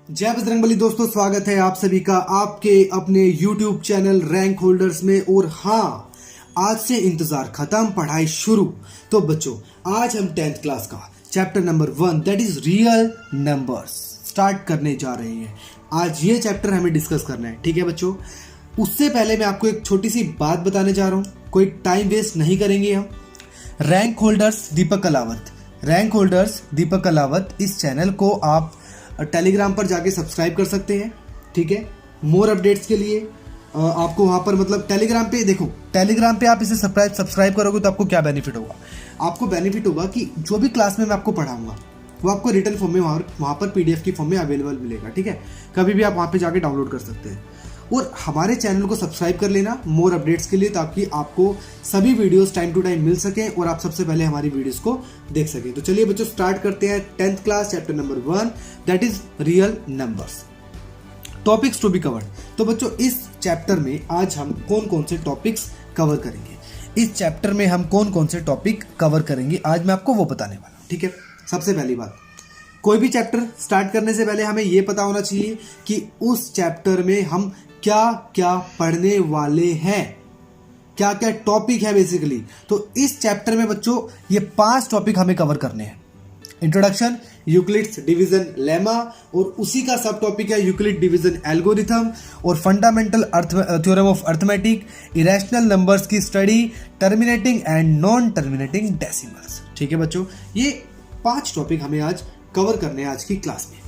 जय बजरंगबली दोस्तों, स्वागत है आप सभी का आपके अपने YouTube चैनल रैंक होल्डर्स में। और हाँ, आज से इंतजार खत्म, पढ़ाई शुरू। तो बच्चों, आज हम 10th क्लास का chapter number 1 that is real numbers start करने जा रहे हैं। आज ये चैप्टर हमें डिस्कस करना है, ठीक है बच्चों। उससे पहले मैं आपको एक छोटी सी बात बताने जा रहा हूँ, कोई टाइम वेस्ट नहीं करेंगे हम। रैंक होल्डर्स दीपक कलावत इस चैनल को आप टेलीग्राम पर जाके सब्सक्राइब कर सकते हैं, ठीक है। मोर अपडेट्स के लिए आपको वहाँ पर मतलब टेलीग्राम पे देखो, टेलीग्राम पे आप इसे सब्सक्राइब करोगे तो आपको क्या बेनिफिट होगा। आपको बेनिफिट होगा कि जो भी क्लास में मैं आपको पढ़ाऊंगा वो आपको रिटन फॉर्म में वहाँ पर PDF की फॉर्म में अवेलेबल मिलेगा, ठीक है। कभी भी आप वहाँ पे जाके डाउनलोड कर सकते हैं। और हमारे चैनल को सब्सक्राइब कर लेना मोर अपडेट्स के लिए, ताकि आपको सभी वीडियोस टाइम टू टाइम मिल सकें और आप सबसे पहले हमारी वीडियोस को देख सकें। तो चलिए बच्चों, स्टार्ट करते हैं 10th class chapter number 1 that is real numbers. Topics to be covered. तो बच्चों, इस चैप्टर में आज हम कौन कौन से टॉपिक्स कवर करेंगे, इस चैप्टर में हम कौन कौन से टॉपिक कवर करेंगे आज मैं आपको वो बताने वाला हूँ, ठीक है। सबसे पहली बात, कोई भी चैप्टर स्टार्ट करने से पहले हमें यह पता होना चाहिए कि उस चैप्टर में हम क्या क्या पढ़ने वाले हैं, क्या क्या टॉपिक है बेसिकली। तो इस चैप्टर में बच्चों ये 5 टॉपिक हमें कवर करने हैं। इंट्रोडक्शन, यूक्लिड्स डिवीजन लेमा, और उसी का सब टॉपिक है यूक्लिड डिवीजन एल्गोरिथम, और fundamental theorem of arithmetic, irrational numbers की study, terminating and non terminating decimals, ठीक है बच्चों। ये 5 टॉपिक हमें आज कवर करने हैं आज की क्लास में।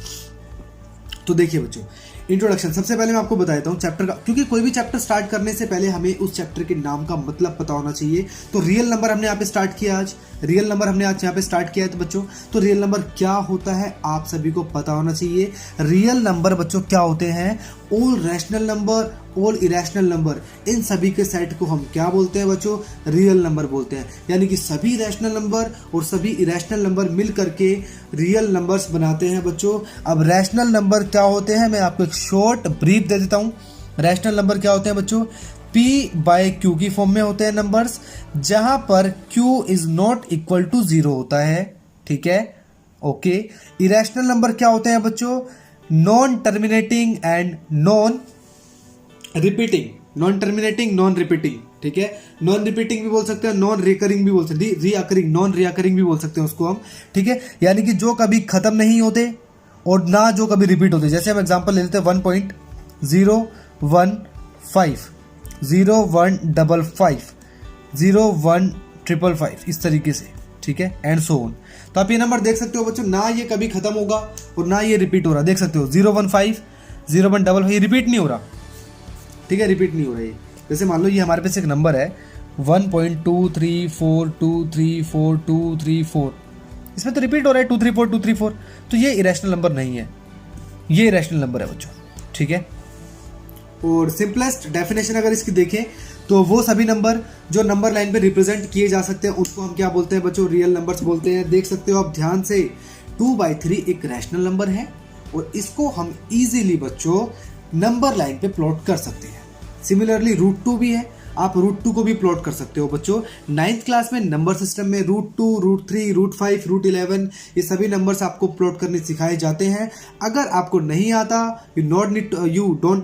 तो देखिए बच्चों, इंट्रोडक्शन सबसे पहले मैं आपको बता देता हूँ चैप्टर का, क्योंकि कोई भी चैप्टर स्टार्ट करने से पहले हमें उस चैप्टर के नाम का मतलब पता होना चाहिए। तो रियल नंबर हमने यहाँ पे स्टार्ट किया आज, रियल नंबर हमने आज यहाँ पे स्टार्ट किया है। तो बच्चों, तो रियल नंबर क्या होता है आप सभी को पता होना चाहिए। रियल नंबर बच्चों क्या होते हैं? All rational number, all irrational number, इन सभी के सेट को हम क्या बोलते हैं बच्चों? रियल नंबर बोलते हैं। यानी कि सभी रैशनल नंबर और सभी इरेशनल नंबर मिल करके रियल नंबर्स बनाते हैं बच्चों। अब रैशनल नंबर क्या होते हैं, मैं आपको एक शॉर्ट ब्रीफ दे देता हूँ। रैशनल नंबर क्या होते हैं बच्चों? P/Q की फॉर्म में होते हैं नंबर्स, जहां पर Q is not equal to 0 होता है, ठीक है, ओके। इरेशनल नंबर क्या होते हैं बच्चों? Non terminating and non repeating, non terminating non repeating, ठीक है। नॉन रिपीटिंग भी बोल सकते हैं, नॉन रिकरिंग भी बोल सकते हैं, रीअकरिंग नॉन रिअकरिंग भी बोल सकते हैं उसको हम, ठीक है। यानी कि जो कभी खत्म नहीं होते और ना जो कभी रिपीट होते। जैसे हम एग्जांपल ले लेते हैं 1.015 0.155 0.155 इस तरीके से, ठीक है, एंड सो ऑन। तो आप ये नंबर देख सकते हो बच्चों, ना ये कभी खत्म होगा और ना ये रिपीट हो रहा। देख सकते हो 0.15 0.55 ये रिपीट नहीं हो रहा, ठीक है, रिपीट नहीं हो रहा है। जैसे मान लो ये हमारे पास एक नंबर है 1.234234234234, इसमें तो रिपीट हो रहा है 234 तो ये इरेशनल नंबर नहीं है, ये इरेशनल नंबर है बच्चों, ठीक है। और सिंपलेस्ट डेफिनेशन अगर इसकी देखें तो वो सभी नंबर जो नंबर लाइन पे रिप्रेजेंट किए जा सकते हैं उसको हम क्या बोलते हैं बच्चों? रियल नंबर्स बोलते हैं। देख सकते हो आप ध्यान से, 2/3 एक रैशनल नंबर है और इसको हम इजीली बच्चों नंबर लाइन पे प्लॉट कर सकते हैं। सिमिलरली √2 भी है, आप √2 को भी प्लॉट कर सकते हो बच्चों। 9th क्लास में नंबर सिस्टम में √2, √3, √5, √11 ये सभी नंबर्स आपको प्लॉट करने सिखाए जाते हैं। अगर आपको नहीं आता, you don't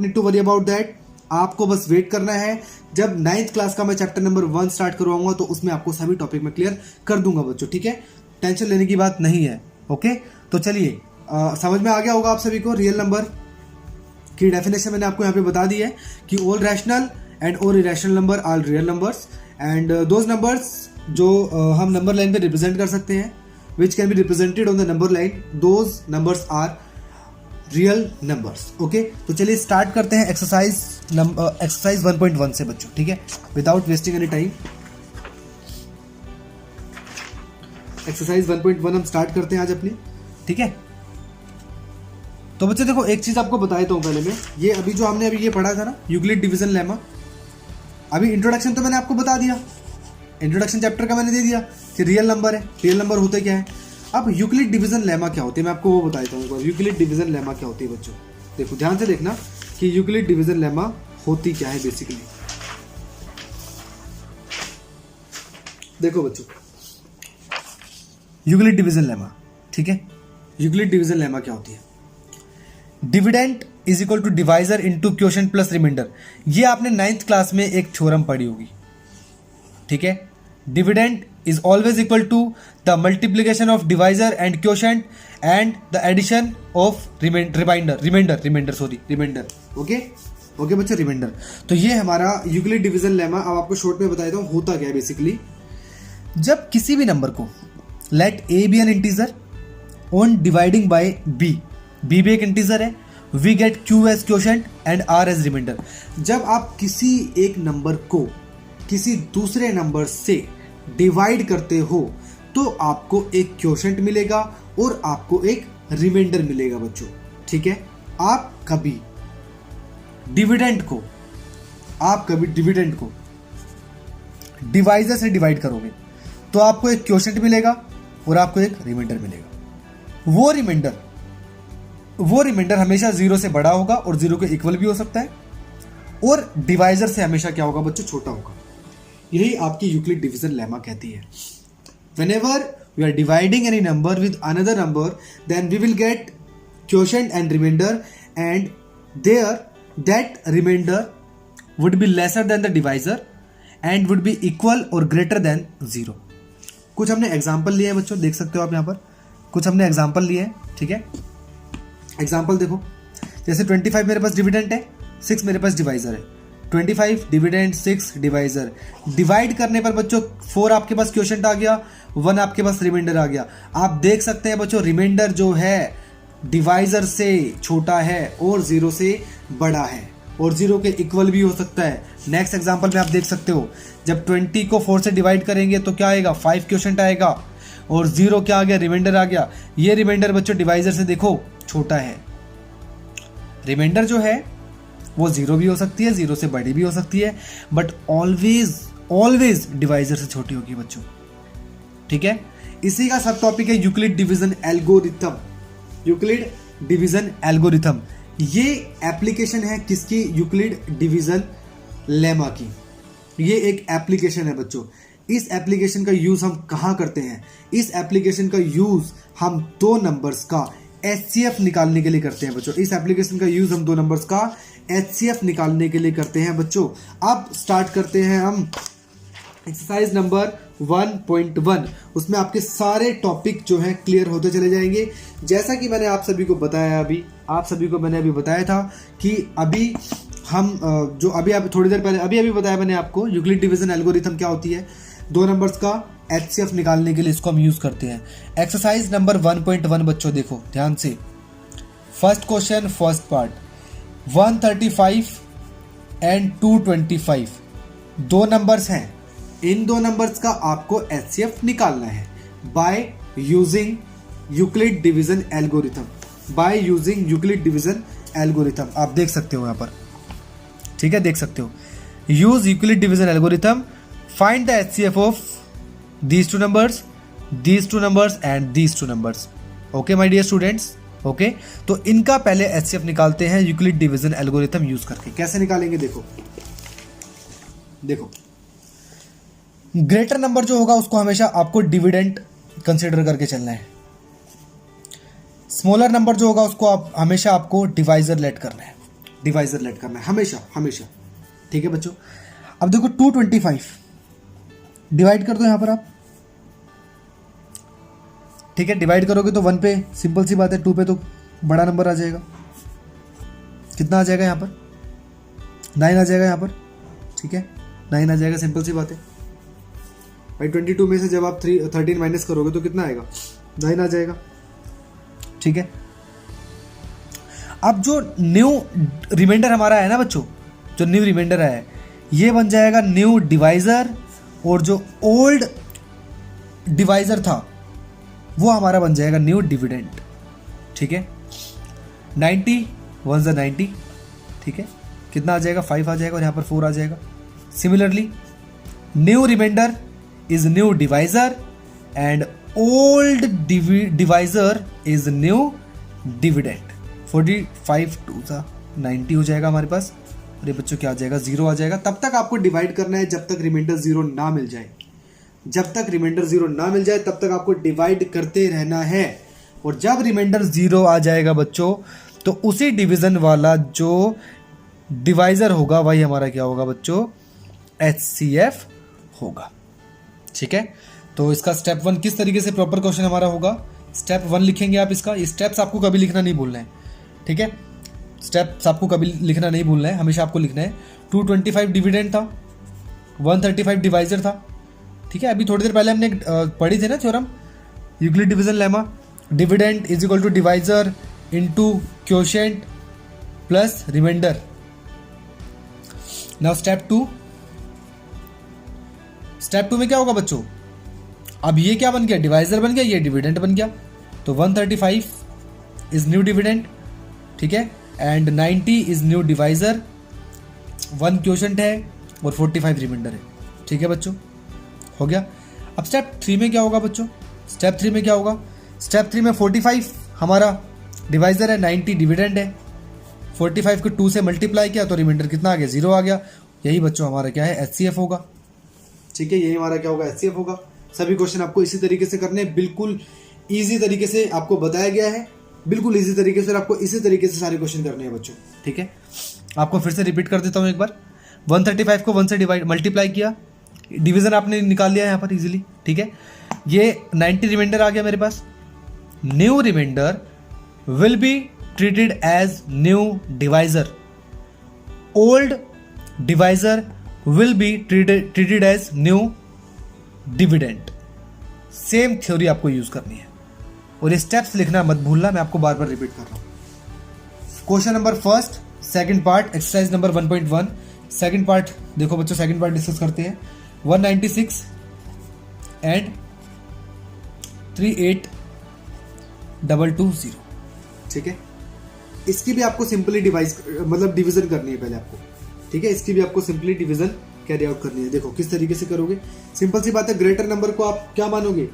need to worry about that. आपको बस वेट करना है, जब 9th क्लास का मैं चैप्टर नंबर 1 स्टार्ट करवाऊंगा तो उसमें आपको सभी टॉपिक में क्लियर कर दूंगा बच्चों, ठीक है। टेंशन लेने की बात नहीं है, ओके। तो चलिए, समझ में आ गया होगा आप सभी को रियल नंबर की डेफिनेशन मैंने आपको यहाँ पे बता दी है कि all rational and all irrational number are real numbers and those numbers जो हम नंबर लाइन पे रिप्रेजेंट कर सकते हैं which can be represented on the number line, those numbers are real numbers, okay. तो चलिए स्टार्ट करते हैं एक्सरसाइज 1.1 से बच्चों, ठीक है, without wasting any time. Exercise 1.1 हम स्टार्ट करते हैं आज अपनी, ठीक है। तो बच्चों देखो, एक चीज आपको बता देता हूं पहले मैं, ये अभी जो हमने अभी ये पढ़ा था ना यूक्लिड डिवीजन लेमा, अभी इंट्रोडक्शन तो मैंने आपको बता दिया, इंट्रोडक्शन चैप्टर का मैंने दे दिया कि रियल नंबर है, रियल नंबर होते क्या है। अब यूक्लिड डिवीजन लेमा क्या होती है मैं आपको वो बता देता हूँ। यूक्लिड डिवीजन लेमा क्या होती है बच्चों, देखो ध्यान से देखना कि यूक्लिड डिवीजन लेमा होती क्या है बेसिकली। देखो बच्चों, यूक्लिड डिवीजन लेमा, ठीक है, यूक्लिड डिवीजन लेमा क्या होती है? Dividend is equal to divisor into quotient plus remainder. ये आपने 9th क्लास में एक थ्योरम पढ़ी होगी, ठीक है। Dividend is always equal to the multiplication of divisor and quotient and the addition of remainder. Okay बच्चों, रिमाइंडर। तो ये हमारा यूक्लिड डिवीजन लेमा। अब आपको शॉर्ट में बता देता हूँ होता क्या है बेसिकली। जब किसी भी नंबर को let a be an integer on dividing by b भी एक इंटीजर है, we get q as quotient and r as remainder. जब आप किसी एक नंबर को किसी दूसरे नंबर से डिवाइड करते हो तो आपको एक क्वोशेंट मिलेगा और आपको एक रिमाइंडर मिलेगा बच्चों, ठीक है। आप कभी डिविडेंड को डिवाइजर से डिवाइड करोगे तो आपको एक क्वोशेंट मिलेगा और आपको एक रिमाइंडर मिलेगा। वो रिमाइंडर हमेशा 0 से बड़ा होगा और 0 के इक्वल भी हो सकता है, और डिवाइजर से हमेशा क्या होगा बच्चों, छोटा होगा। यही आपकी यूक्लिड डिवीजन लेमा कहती है। Whenever we are dividing any number with another number, then we will get quotient and remainder, and there that remainder would be lesser than the divisor and would be equal or greater than 0। कुछ हमने example लिए हैं बच्चों, देख सकते हो आप यहाँ पर कुछ हमने एग्जाम्पल लिए हैं, ठीक है। एग्जाम्पल देखो, जैसे 25 मेरे पास डिविडेंड है, 6 मेरे पास डिवाइजर है। 25 डिविडेंड, 6 डिवाइजर। डिवाइड करने पर बच्चों 4 आपके पास क्वोशेंट आ गया, 1 आपके पास रिमाइंडर आ गया। आप देख सकते हैं बच्चों रिमाइंडर जो है डिवाइजर से छोटा है और 0 से बड़ा है और 0 के इक्वल भी हो सकता है। नेक्स्ट एग्जांपल में आप देख सकते हो, जब 20 को 4 से डिवाइड करेंगे तो क्या आएगा, 5 क्वोशेंट आएगा और 0 क्या आ गया, रिमाइंडर आ गया। ये रिमाइंडर बच्चों डिवाइजर से देखो छोटा है। रिमाइंडर जो है वो 0 भी हो सकती है, 0 से बड़ी भी हो सकती है, बट ऑलवेज डिवाइजर से छोटी होगी बच्चों, ठीक है। इसी का सब टॉपिक है Euclid division algorithm. Euclid division algorithm ये एप्लीकेशन है किसकी, यूक्लिड डिवीजन लेमा की। ये एक एप्लीकेशन है बच्चों। इस एप्लीकेशन का यूज हम कहाँ करते हैं, इस एप्लीकेशन का यूज हम 2 नंबर्स का HCF निकालने के लिए करते हैं बच्चों। इस एप्लीकेशन का यूज हम 2 नंबर्स का HCF निकालने के लिए करते हैं बच्चों। अब स्टार्ट करते हैं हम एक्सरसाइज नंबर 1.1। उसमें आपके सारे टॉपिक जो हैं क्लियर होते चले जाएंगे। जैसा कि मैंने आप सभी को बताया, मैंने अभी बताया था कि अभी हम जो अभी थोड़ी देर पहले अभी बताया मैंने आपको, यूक्लिड डिवीजन एल्गोरिथम क्या होती है। 2 नंबर्स का HCF निकालने के लिए इसको हम यूज करते हैं। एक्सरसाइज नंबर 1.1 बच्चों देखो ध्यान से। First question, first part, 135 and 225 2 numbers हैं। इन 2 नंबर्स का आपको HCF निकालना है by using Euclid division algorithm. आप देख सकते हो यहाँ पर, ठीक है, देख सकते हो। Use Euclid division algorithm, find the HCF of these two numbers and these two numbers। Okay my dear students, okay. तो इनका पहले HCF निकालते हैं यूक्लिड डिवीजन एल्गोरिथम यूज करके। कैसे निकालेंगे देखो ग्रेटर नंबर जो होगा उसको हमेशा आपको डिविडेंड कंसीडर करके चलना है। स्मॉलर नंबर जो होगा उसको हमेशा आपको डिवाइजर लेट करना है, हमेशा, ठीक है बच्चों। अब देखो 225 डिवाइड कर दो यहां पर आप, ठीक है। डिवाइड करोगे तो 1 पे, सिंपल सी बात है, 2 पे तो बड़ा नंबर आ जाएगा। कितना आ जाएगा यहाँ पर, 9 आ जाएगा यहाँ पर, ठीक है, 9 आ जाएगा, सिंपल सी बात है भाई। 22 में से जब आप 13 माइनस करोगे तो कितना आएगा, 9 आ जाएगा, ठीक है। अब जो न्यू रिमाइंडर हमारा है ना बच्चों, जो न्यू रिमाइंडर है ये बन जाएगा न्यू डिवाइजर, और जो ओल्ड डिवाइजर था वो हमारा बन जाएगा न्यू डिविडेंड, ठीक है। 90 1 90, ठीक है। कितना आ जाएगा, 5 आ जाएगा और यहाँ पर 4 आ जाएगा। Similarly new remainder is new divisor and old divisor is new dividend. 45 2 90 हो जाएगा हमारे पास, और ये बच्चों क्या आ जाएगा, 0 आ जाएगा। तब तक आपको डिवाइड करना है जब तक रिमाइंडर 0 ना मिल जाए। तब तक आपको डिवाइड करते रहना है। और जब रिमाइंडर 0 आ जाएगा बच्चों तो उसी डिवीज़न वाला जो डिवाइज़र होगा वही हमारा क्या होगा बच्चों, HCF होगा। ठीक है, तो इसका स्टेप 1 किस तरीके से प्रॉपर क्वेश्चन हमारा होगा, स्टेप 1 लिखेंगे आप इसका। ये स्टेप्स आपको कभी लिखना नहीं भूलना है, ठीक है, स्टेप्स आपको कभी लिखना नहीं भूलना है, हमेशा आपको लिखना है। 225 डिविडेंड था, 135 डिवाइजर था। ठीक है, अभी थोड़ी देर पहले हमने पढ़ी थी ना theorem, Euclid division lemma, dividend is equal to divisor into quotient plus remainder. Now step 2, step 2 में क्या होगा बच्चों, अब ये क्या बन गया, डिवाइजर बन गया, ये डिविडेंड बन गया। तो 135 इज न्यू डिविडेंड, ठीक है, and 90 is new divisor, 1 quotient है और 45 रिमाइंडर है। ठीक है बच्चों, हो गया। अब स्टेप 3 में क्या होगा बच्चों, स्टेप 3 में क्या होगा, स्टेप 3 में 45 हमारा डिवाइजर है, 90 डिविडेंड है, 45 को 2 से मल्टीप्लाई किया तो रिमाइंडर कितना आ गया, 0 आ गया। यही बच्चों हमारा क्या है, HCF होगा। ठीक है, यही हमारा क्या होगा, HCF होगा। सभी क्वेश्चन आपको इसी तरीके से करने हैं, बिल्कुल इजी तरीके से आपको बताया गया है, बिल्कुल इजी तरीके से आपको इसी तरीके से सारे क्वेश्चन करने हैं बच्चों। ठीक है, आपको फिर से रिपीट कर देता हूँ एक बार। 135 को 1 से मल्टीप्लाई किया, डिवीजन आपने निकाल लिया यहाँ पर इजीली। ठीक है, ये 90 रिमाइंडर आ गया मेरे पास। New remainder will be treated as new divisor, old divisor will be treated as new dividend. Same theory आपको यूज करनी है और ये स्टेप्स लिखना मत भूलना, मैं आपको बार बार रिपीट कर रहा हूं। Question number first, second part, exercise number 1.1, second part देखो बच्चों, सेकंड पार्ट डिस्कस करते हैं। 196 एंड 38220। ठीक है, इसकी भी आपको सिंपली डिवीजन करनी है पहले आपको। ठीक है, इसकी भी आपको सिंपली डिवीजन कैरी आउट करनी है। देखो किस तरीके से करोगे, सिंपल सी बात है। ग्रेटर नंबर को आप क्या मानोगे,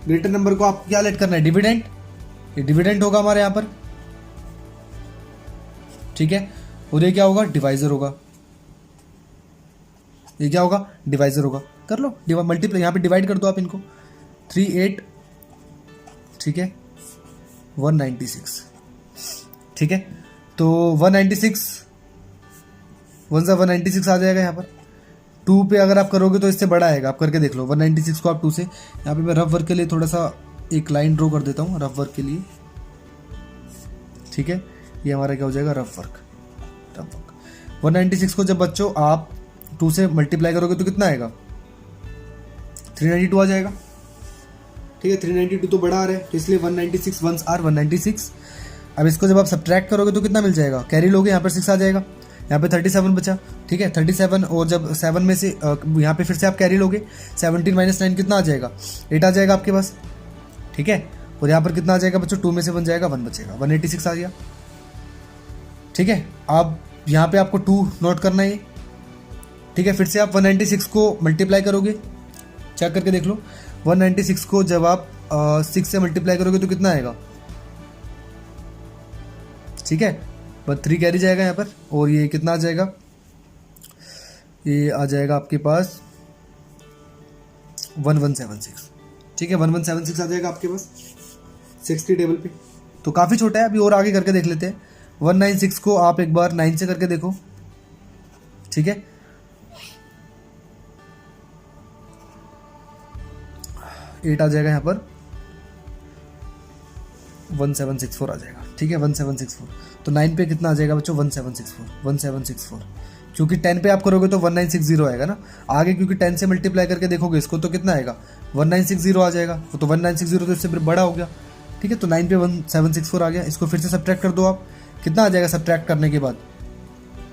ग्रेटर नंबर को आप क्या लेट करना है, डिविडेंड। ये डिविडेंड होगा हमारे यहां पर, ठीक है, और ये क्या होगा, डिवाइजर होगा। ये क्या होगा, डिवाइजर होगा। कर लो मल्टीप्लाई, यहां पे डिवाइड कर दो आप इनको, 38, ठीक है, 196। ठीक है, तो 196 1 सा 196 आ जाएगा यहाँ पर। 2 पे अगर आप करोगे तो इससे बड़ा आएगा, आप करके देख लो। 196 को आप 2 से, यहाँ पे मैं रफ वर्क के लिए थोड़ा सा एक लाइन ड्रॉ कर देता हूँ रफ वर्क के लिए। ठीक है, ये हमारा क्या हो जाएगा, रफ वर्क। 196 को जब बच्चों आप 2 से मल्टीप्लाई करोगे तो कितना आएगा, 392 आ जाएगा। ठीक है, 392 तो बड़ा आ रहा है, तो इसलिए 196 1s आर 196। अब इसको जब आप सब्ट्रैक्ट करोगे तो कितना मिल जाएगा, कैरी लोगे, यहाँ पर 6 आ जाएगा, यहाँ पे 37 बचा। ठीक है, 37, और जब 7 में से यहाँ पे फिर से आप कैरी लोगे, 17 - 9 कितना आ जाएगा, 8 आ जाएगा आपके पास। ठीक है, और यहाँ पर कितना आ जाएगा बच्चों, 2 में से 1 जाएगा, 1 बचेगा, 186 आ गया। ठीक है, अब यहाँ पे आपको 2 नोट करना है। ठीक है, फिर से आप 196 को मल्टीप्लाई करोगे, चेक करके देख लो। 196 को जब आप 6 से मल्टीप्लाई करोगे तो कितना आएगा, ठीक है, बस 3 कैरी जाएगा यहाँ पर, और ये कितना आ जाएगा, ये आ जाएगा आपके पास 1176। ठीक है, 1176 आ जाएगा आपके पास 60 टेबल पे। तो काफ़ी छोटा है, अभी और आगे करके देख लेते हैं। 196 को आप एक बार 9 से करके देखो। ठीक है, एट आ जाएगा यहाँ पर, 1764 आ जाएगा। ठीक है, 1764। तो 9 पे कितना आ जाएगा बच्चों, 1764। क्योंकि 10 पे आप करोगे तो 1960 आएगा ना आगे, क्योंकि 10 से मल्टीप्लाई करके देखोगे इसको तो कितना आएगा, 1960 आ जाएगा। तो 1960 तो इससे बड़ा हो गया। ठीक है, तो 9 पे 1764 आ गया। इसको फिर से सब्ट्रैक्ट कर दो आप, कितना आ जाएगा सब्ट्रैक्ट करने के बाद,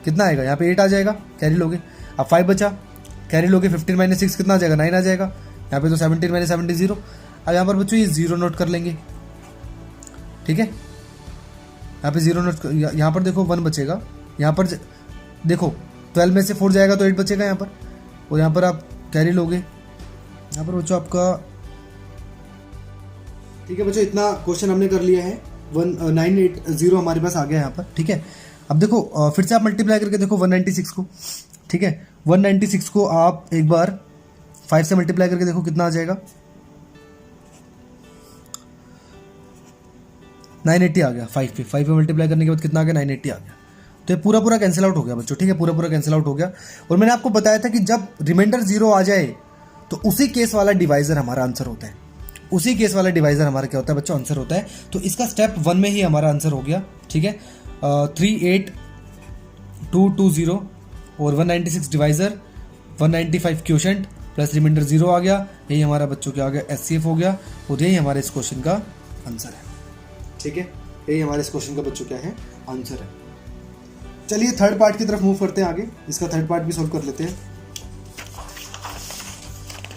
कितना आएगा, यहाँ पे 8 आ जाएगा, कैरी लोगे। अब 5 बचा, कैरी लोगे, 15 - 6 कितना आ जाएगा, 9 आ जाएगा। यहाँ पे तो 17 - 70 0। अब यहाँ पर बच्चों ये 0 नोट कर लेंगे। ठीक है, यहाँ पे 0 नोट, यहाँ पर देखो 1 बचेगा, यहाँ पर देखो 12 में से 4 जाएगा तो 8 बचेगा यहाँ पर, और यहाँ पर आप कैरी लोगे, यहाँ पर बच्चों आपका। ठीक है बच्चों, इतना क्वेश्चन हमने कर लिया है। 1980 हमारे पास आ गया यहाँ पर। ठीक है, अब देखो फिर से आप मल्टीप्लाई करके देखो 196 को। ठीक है, 196 को आप एक बार 5 से मल्टीप्लाई करके देखो कितना आ जाएगा, 980 आ गया 5 पे मल्टीप्लाई करने के बाद कितना आ गया 980 आ गया। तो ये पूरा कैंसिल आउट हो गया बच्चों, ठीक है, पूरा कैंसिल आउट हो गया। और मैंने आपको बताया था कि जब रिमाइंडर 0 आ जाए तो उसी केस वाला डिवाइजर हमारा आंसर होता है, उसी केस वाला डिवाइजर हमारा क्या होता है बच्चों, आंसर होता है। तो इसका स्टेप 1 में ही हमारा आंसर हो गया, ठीक है। 38220 और 196 डिवाइजर, 195 क्वोशंट प्लस रिमाइंडर 0 आ गया। यही हमारा बच्चों क्या आ गया, SCF हो गया, और यही हमारे इस क्वेश्चन का आंसर है, ठीक है। यही हमारे इस क्वेश्चन का बच्चों क्या है, आंसर है। चलिए थर्ड पार्ट की तरफ मूव करते हैं आगे। इसका थर्ड पार्ट भी सोल्व कर लेते हैं,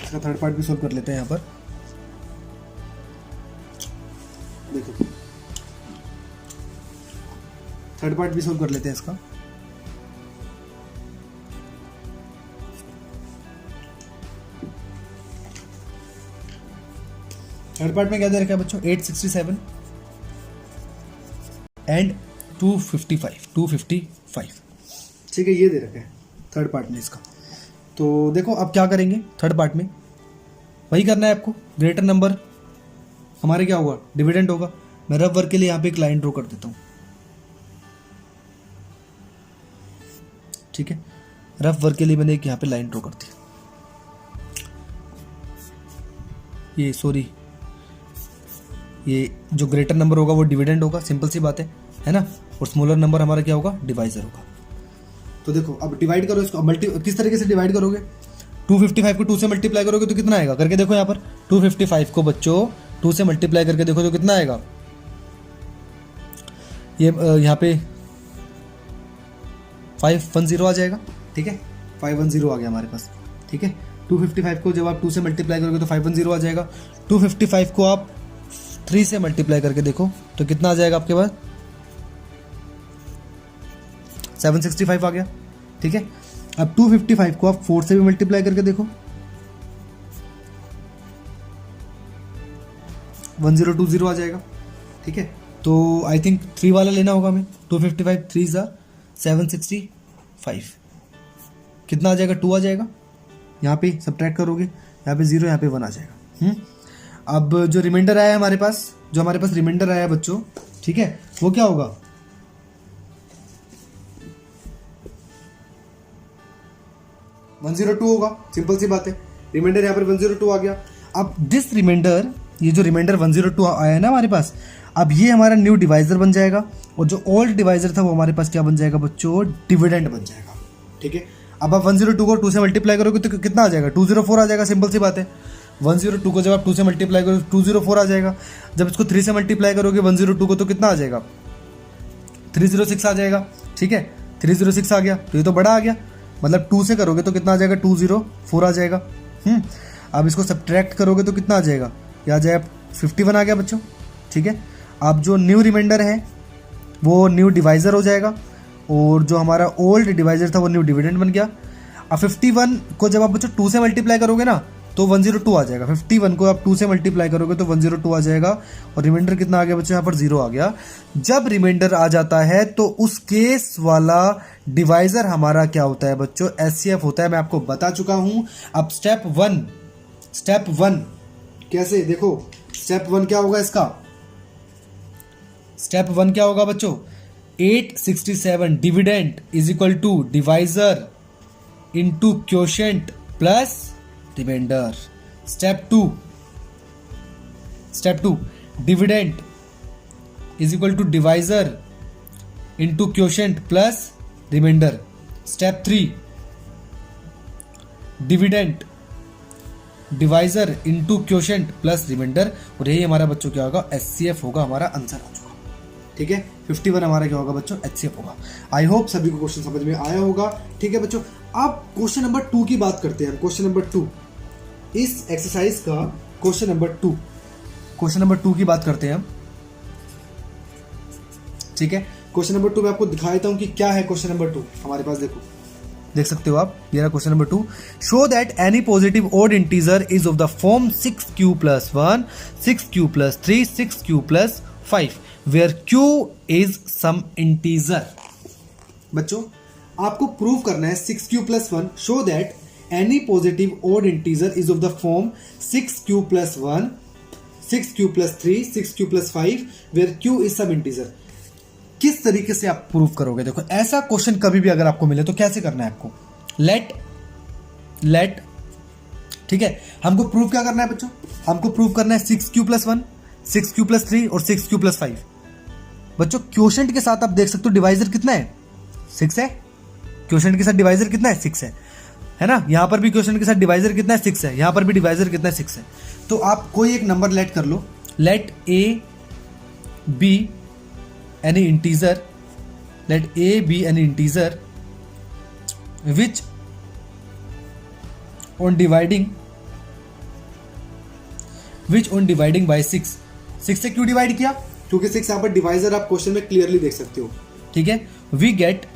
इसका थर्ड पार्ट भी सोल्व कर लेते हैं। यहाँ पर देखो थर्ड पार्ट भी सोल्व कर लेते हैं इसका। थर्ड पार्ट में क्या दे रखा है बच्चों, 867 एंड 255, ठीक है, ये दे रखा है थर्ड पार्ट में इसका। तो देखो अब क्या करेंगे थर्ड पार्ट में, वही करना है आपको। ग्रेटर नंबर हमारे क्या होगा, डिविडेंड होगा। मैं रफ वर्क के लिए यहाँ पे एक लाइन ड्रॉ कर देता हूँ, ठीक है। रफ वर्क के लिए मैंने एक यहाँ पे लाइन ड्रॉ कर दी। ये सॉरी, ये जो ग्रेटर नंबर होगा वो डिविडेंड होगा, सिंपल सी बात है ना। और स्मॉलर नंबर हमारा क्या होगा, डिवाइजर होगा। तो देखो अब डिवाइड करो इसको, किस तरीके से डिवाइड करोगे, 255 को 2 से मल्टीप्लाई करोगे तो कितना आएगा, करके देखो यहाँ पर। 255 को बच्चों 2 से मल्टीप्लाई करके देखो तो कितना आएगा, ये यहाँ पे 510 आ जाएगा, ठीक है। 510 आ गया हमारे पास, ठीक है। 255 को जब आप 2 से मल्टीप्लाई करोगे तो 510 आ जाएगा। 255 को आप 3 से मल्टीप्लाई करके देखो तो कितना आ जाएगा आपके पास, 765 आ गया, ठीक है। अब 255 को आप 4 से भी मल्टीप्लाई करके देखो, 1020 आ जाएगा, ठीक है। तो आई थिंक 3 वाला लेना होगा हमें। 255 3 ज़ा 765, कितना आ जाएगा, 2 आ जाएगा। यहाँ पे सब्ट्रैक्ट करोगे, यहाँ पे 0, यहाँ पे 1 आ जाएगा। अब जो रिमाइंडर आया है हमारे पास, जो हमारे पास रिमाइंडर आया है बच्चों, ठीक है, वो क्या होगा, 102 होगा, सिंपल सी बात है। रिमाइंडर यहाँ पर 102 आ गया। अब दिस रिमाइंडर, ये जो रिमाइंडर 102 आया है ना हमारे पास, अब ये हमारा न्यू डिवाइजर बन जाएगा, और जो ओल्ड डिवाइजर था वो हमारे पास क्या बन जाएगा बच्चों, डिविडेंड बन जाएगा, ठीक है। अब आप 102 को 2 से मल्टीप्लाई करोगे तो कितना आ जाएगा, 204 आ जाएगा, सिंपल सी बात है। 102 को जब आप 2 से मल्टीप्लाई करोगे 204 आ जाएगा। जब इसको 3 से मल्टीप्लाई करोगे 102 को तो कितना आ जाएगा, 306 आ जाएगा, ठीक है। 306 आ गया, तो ये तो बड़ा आ गया, मतलब 2 से करोगे तो कितना आ जाएगा, 204 आ जाएगा। अब इसको सब्ट्रैक्ट करोगे तो कितना आ जाएगा, ये आ जाएगा 51 आ गया बच्चों, ठीक है। अब जो न्यू रिमाइंडर है वो न्यू डिवाइजर हो जाएगा, और जो हमारा ओल्ड डिवाइजर था वो न्यू डिविडेंड बन गया। अब 51 को जब आप बच्चों 2 से मल्टीप्लाई करोगे ना तो 102 आ जाएगा। 51 को आप 2 से मल्टीप्लाई करोगे तो 102 आ जाएगा, और रिमाइंडर कितना आ गया बच्चों, यहाँ पर 0 आ गया। जब रिमाइंडर आ जाता है तो उस केस वाला डिवाइजर हमारा क्या होता है बच्चों, SCF होता है। मैं आपको बता चुका हूं। अब स्टेप वन कैसे, देखो स्टेप 1 क्या होगा इसका, स्टेप 1 क्या होगा बच्चों, 867 dividend is equal to divisor into quotient plus remainder. Step 2 dividend is equal to divisor into quotient plus remainder. Step 3 dividend divisor into quotient plus remainder, और यही हमारा बच्चों क्या होगा, SCF होगा, हमारा आंसर आ चुका, ठीक है। 51 हमारा क्या होगा बच्चों, HCF होगा। आई होप सभी को क्वेश्चन समझ में आया होगा, ठीक है बच्चों। अब क्वेश्चन नंबर 2 की बात करते हैं। क्वेश्चन नंबर 2, इस एक्सरसाइज का क्वेश्चन नंबर 2 की बात करते हैं हम, ठीक है। क्वेश्चन नंबर 2 मैं आपको दिखा देता हूं कि क्या है क्वेश्चन नंबर 2 हमारे पास। देखो, देख सकते हो आप, ये रहा question number 2। Show that any positive odd integer is of the form 6q + 1, 6q + 3, 6q + 5 where q is some integer. बच्चों आपको प्रूव करना है 6q + 1, show that any positive odd integer is of the form 6q + 1, 6q plus 3, 6q plus 5 where q is some integer. किस तरीके से आप prove करोगे? देखो ऐसा क्वेश्चन कभी भी अगर आपको मिले तो कैसे करना है आपको, लेट ठीक है, हमको प्रूव क्या करना है बच्चों? हमको प्रूव करना है 6q प्लस 1, 6q प्लस 3 और 6q प्लस 5। बच्चों क्वोशंट के साथ आप देख सकते हो डिवाइजर कितना है, 6 है। क्वोशंट के साथ डिवाइजर कितना है, 6 है ना। यहां पर भी क्वोशंट के साथ डिवाइजर कितना है, 6 है। यहां पर भी डिवाइजर कितना है, 6 है। तो आप कोई एक नंबर लेट कर लो, let a b any integer, let a b any integer which on dividing by 6 से क्यों डिवाइड किया? क्योंकि 6 यहां पर डिवाइजर आप क्वेश्चन में क्लियरली देख सकते हो, ठीक है। We get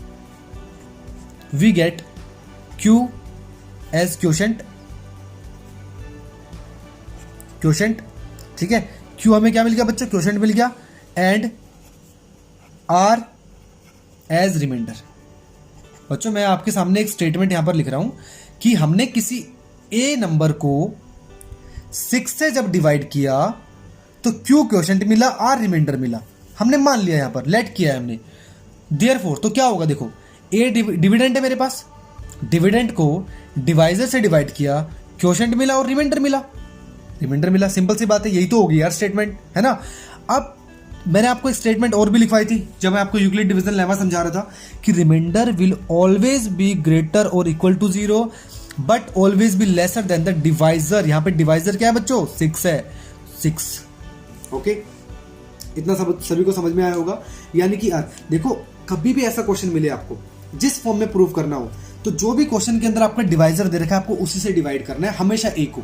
q as quotient, ठीक है। q हमें क्या मिल गया बच्चों? क्वोशंट मिल गया। And r as remainder. बच्चों मैं आपके सामने एक स्टेटमेंट यहां पर लिख रहा हूं कि हमने किसी a नंबर को 6 से जब डिवाइड किया तो q क्वोशंट मिला, r रिमाइंडर मिला। हमने मान लिया, यहां पर लेट किया है हमने। देयरफॉर तो क्या होगा, देखो a डिविडेंड है मेरे पास, डिविडेंड को डिवाइजर से डिवाइड किया, क्वोशंट मिला और रिमाइंडर मिला। सिंपल सी बात है, यही तो होगी यार स्टेटमेंट, है ना। अब मैंने आपको एक स्टेटमेंट और भी लिखवाई थी जब मैं आपको यूक्लिड डिवीजन लेमा समझा रहा था कि remainder will always be greater और equal to 0 but always be lesser than the divisor. यहां पे डिवाइजर क्या है बच्चों? 6 है, 6। ओके, इतना सभी को समझ में आया होगा। यानी कि यार देखो कभी भी ऐसा क्वेश्चन मिले आपको जिस फॉर्म में प्रूव करना हो, तो जो भी क्वेश्चन के अंदर आपका डिवाइजर दे रखा है आपको उसी से डिवाइड करना है हमेशा a को।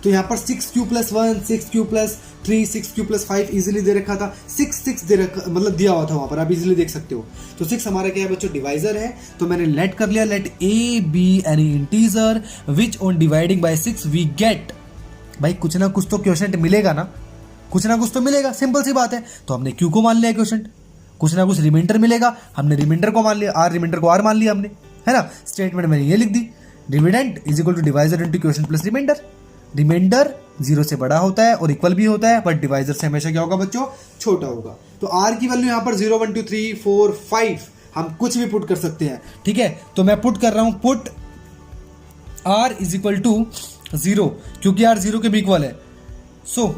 तो यहाँ पर 6q plus 1, 6q plus 3, 6q plus 5 easily दे रखा था, 6 दे रखा, मतलब दिया हुआ था वहां पर, आप इजिली देख सकते हो। तो 6 हमारा क्या है बच्चों? डिवाइजर है। तो मैंने लेट कर लिया, let a be any integer which on dividing by 6 we get. भाई कुछ ना कुछ तो क्वोशंट मिलेगा ना, कुछ ना कुछ तो मिलेगा, सिंपल सी बात है। तो हमने q को मान लिया क्वोशंट, कुछ ना कुछ रिमाइंडर मिलेगा, हमने रिमाइंडर को मान लिया, r रिमाइंडर को r मान लिया हमने, है ना। स्टेटमेंट मैंने ये लिख दी, dividend is equal to divisor into quotient plus remainder. Remainder 0 से बड़ा होता है और इक्वल भी होता है, बट डिवाइजर से हमेशा क्या होगा बच्चों? छोटा होगा। तो r की वैल्यू यहाँ पर 0, 1, 2, 3, 4, 5 हम कुछ भी पुट कर सकते हैं, ठीक है। तो मैं पुट कर रहा हूं, put r is equal to 0, क्योंकि r 0 के भी इक्वल है। सो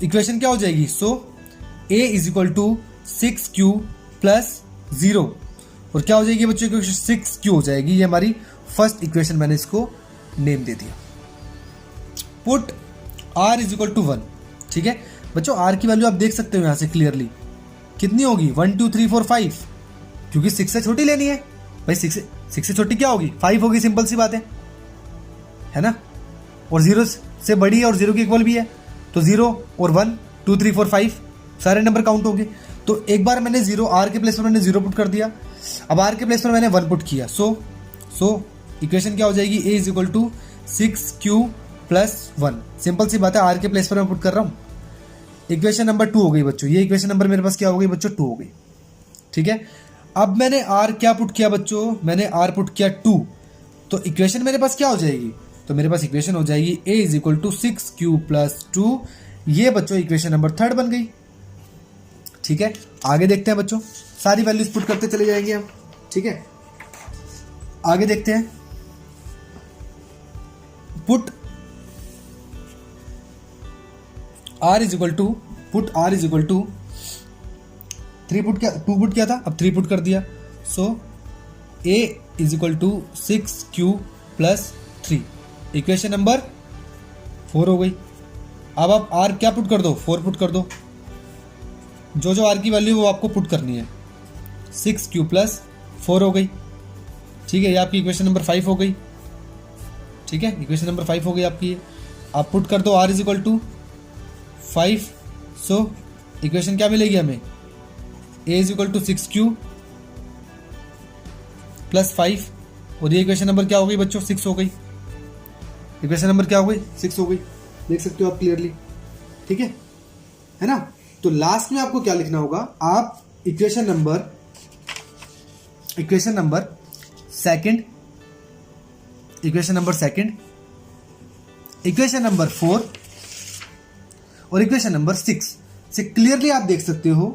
इक्वेशन क्या हो जाएगी? So a is equal to 6q plus 0 और क्या हो जाएगी बच्चों? इक्वेशन 6q हो जाएगी। ये हमारी फर्स्ट इक्वेशन, मैंने इसको नेम दे दिया। Put r is equal to 1, ठीक है बच्चों। r की वैल्यू आप देख सकते हो यहां से क्लियरली कितनी होगी? 1, 2, 3, 4, 5, क्योंकि 6 से छोटी लेनी है भाई। 6 से छोटी क्या होगी? 5 होगी, सिंपल सी बात है ना। और 0 से बड़ी है और 0 की इक्वल भी है, तो 0 और 1, 2, 3, 4, 5 सारे नंबर काउंट होंगे। तो एक बार मैंने 0 r के प्लेस पर मैंने 0 पुट कर दिया, अब r के प्लेस पर मैंने 1 पुट किया। सो इक्वेशन क्या हो जाएगी? a is equal to 6q plus 1। Simple सी बात है, r के प्लेस पर मैं पुट कर रहा हूं। इक्वेशन नंबर 2 हो गई बच्चों। ये इक्वेशन नंबर मेरे पास क्या हो गई बच्चों? 2 हो गई, ठीक है। अब मैंने r क्या पुट किया बच्चों? मैंने r पुट किया 2। तो इक्वेशन मेरे पास क्या हो जाएगी? तो मेरे पास इक्वेशन हो जाएगी a is equal to 6q plus 2। ये बच्चों इक्वेशन नंबर 3 बन गई, ठीक है। आगे देखते हैं बच्चों, सारी वैल्यूज पुट करते चले जाएंगे हम, ठीक है। आगे देखते हैं, put r is equal to 3 put क्या 2 पुट किया था, अब 3 पुट कर दिया। So a is equal to 6q plus 3, equation number 4 हो गई। अब आप r क्या पुट कर दो? 4 पुट कर दो। जो r की वैल्यू वो आपको पुट करनी है। 6q प्लस 4 हो गई, ठीक है। ये आपकी इक्वेशन नंबर 5 हो गई, ठीक है। इक्वेशन नंबर 5 हो गई आपकी। आप पुट कर दो r is equal to 5। So equation क्या मिलेगी हमें? a is equal to 6q plus 5 और ये इक्वेशन नंबर क्या हो गई बच्चों? 6 हो गई। इक्वेशन नंबर क्या हो गई? 6 हो गई, देख सकते हो आप क्लियरली, ठीक है ना। तो लास्ट में आपको क्या लिखना होगा? आप equation number second, equation number 4 और इक्वेशन नंबर 6 से क्लियरली आप देख सकते हो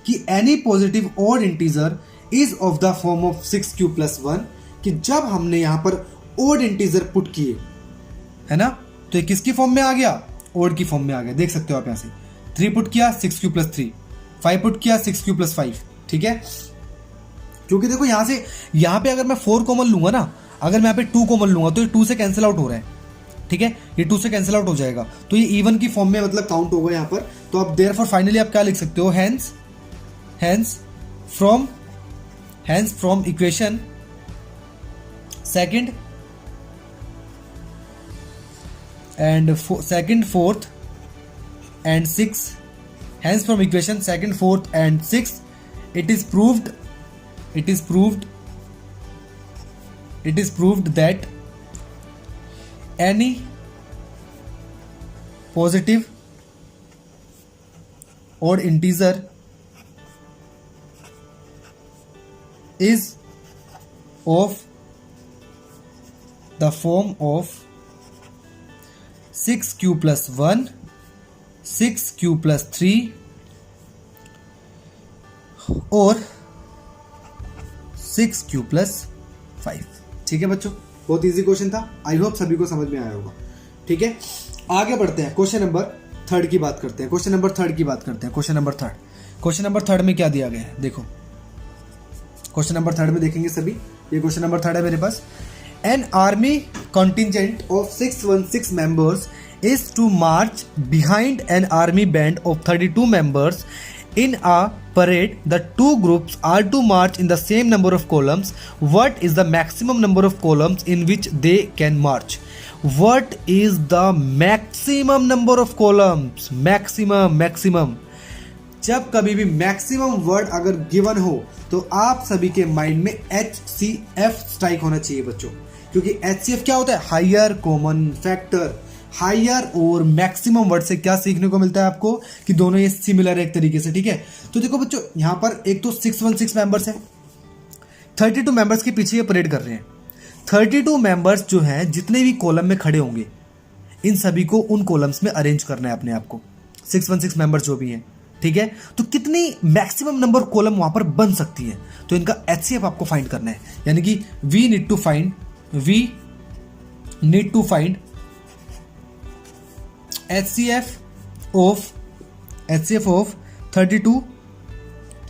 कि any positive odd integer is of the form of 6q + 1, कि जब हमने यहां पर ऑड इंटीजर पुट किए है ना, तो ये किसकी फॉर्म में आ गया, ऑड की फॉर्म में आ गया। देख सकते हो आप यहां से 3 पुट किया 6q + 3, 5 पुट किया 6q + 5, ठीक है। क्योंकि देखो यहां पे अगर मैं 4 कॉमन लूंगा ना, अगर मैं यहां पे 2 कॉमन लूंगा तो ये 2 से कैंसिल आउट हो रहा है, ठीक है, ये 2 से कैंसिल आउट हो जाएगा, तो ये इवन की फॉर्म में मतलब काउंट होगा यहां पर। तो आप देयरफॉर फाइनली आप क्या लिख सकते हो, hence from equation second and second, fourth and sixth, hence from equation second, fourth and sixth, it is proved that any positive odd integer is of the form of 6q + 1, 6q + 3 और 6q + 5। ठीक है बच्चों, बहुत easy question था, I hope सभी को समझ में आया होगा। ठीक है, आगे बढ़ते हैं, क्वेश्चन नंबर 3 की बात करते हैं। क्वेश्चन नंबर 3 में क्या दिया गया है, देखो क्वेश्चन नंबर 3 में देखेंगे सभी। ये क्वेश्चन नंबर 3 है मेरे पास। An army contingent of 616 members is to march behind an army band of 32 members in a parade. The two groups are to march in the same number of columns. What is the maximum number of columns in which they can march? What is the maximum number of columns? Maximum. जब कभी भी maximum word अगर given हो तो आप सभी के mind में HCF स्ट्राइक होना चाहिए बच्चों, क्योंकि HCF क्या होता है, हायर कॉमन फैक्टर। हायर और मैक्सिमम वर्ड से क्या सीखने को मिलता है आपको, कि दोनों ये सिमिलर है एक तरीके से। ठीक है, तो देखो बच्चों यहां पर एक तो 616 मेंबर्स हैं, 32 मेंबर्स के पीछे ये परेड कर रहे हैं। 32 मेंबर्स जो हैं जितने भी कॉलम में खड़े होंगे इन सभी को उन कॉलम्स में अरेंज करना है अपने आप को, 616 मेंबर्स जो भी हैं। ठीक है, तो कितनी मैक्सिमम नंबर कॉलम वहां पर बन सकती है, तो इनका HCF आपको फाइंड करना है। यानी कि we need to find HCF of 32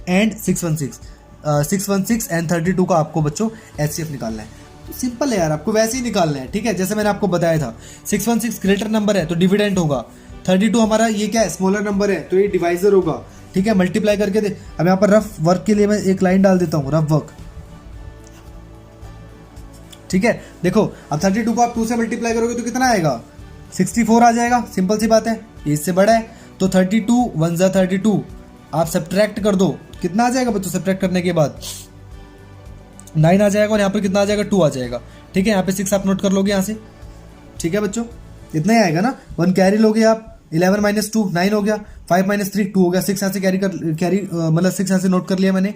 and 616 and 32 का आपको बच्चों HCF निकालना है। तो सिंपल है यार, आपको वैसे ही निकालना है। ठीक है, जैसे मैंने आपको बताया था 616 ग्रेटर नंबर है तो डिविडेंड होगा, 32 हमारा ये क्या है, स्मॉलर नंबर है तो ये डिवाइजर होगा। ठीक है, मल्टीप्लाई करके दे। अब यहाँ पर रफ वर्क के लिए मैं एक लाइन डाल देता हूँ, रफ वर्क। ठीक है, देखो अब 32 को आप 2 से मल्टीप्लाई करोगे तो कितना आएगा, 64 आ जाएगा। सिंपल सी बात है, ये इससे बड़ा है तो 32 1 ज़ा 32 आप सब्ट्रैक्ट कर दो, कितना आ जाएगा बच्चों, सब्ट्रैक्ट करने के बाद 9 आ जाएगा और यहाँ पर कितना आ जाएगा, 2 आ जाएगा। ठीक है, यहाँ पे 6 आप नोट कर लोगे यहाँ से। ठीक है बच्चों, इतना ही आएगा ना, 1 कैरी लोगे आप, 11 - 2 9 हो गया, 5 - 3 2 हो गया, 6 यहाँ से कैरी मतलब 6 यहाँ से नोट कर लिया मैंने।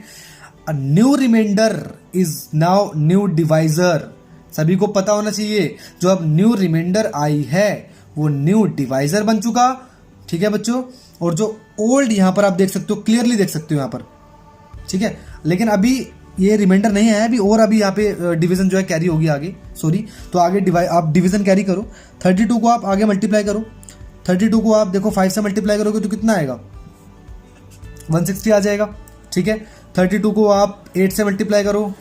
New remainder is now new divisor. सभी को पता होना चाहिए, जो अब न्यू रिमाइंडर आई है वो न्यू डिवाइजर बन चुका। ठीक है बच्चों, और जो ओल्ड यहाँ पर आप देख सकते हो, क्लियरली देख सकते हो यहाँ पर। ठीक है, लेकिन अभी ये रिमाइंडर नहीं है अभी, और अभी यहाँ पे डिवीजन जो है कैरी होगी आगे, सॉरी। तो आगे आप डिवीजन कैरी करो, 32 को आप आगे मल्टीप्लाई करो, 32 को आप देखो 5 से मल्टीप्लाई करोगे तो कितना आएगा, 160 आ जाएगा। ठीक है, 32 को आप 8 से मल्टीप्लाई करो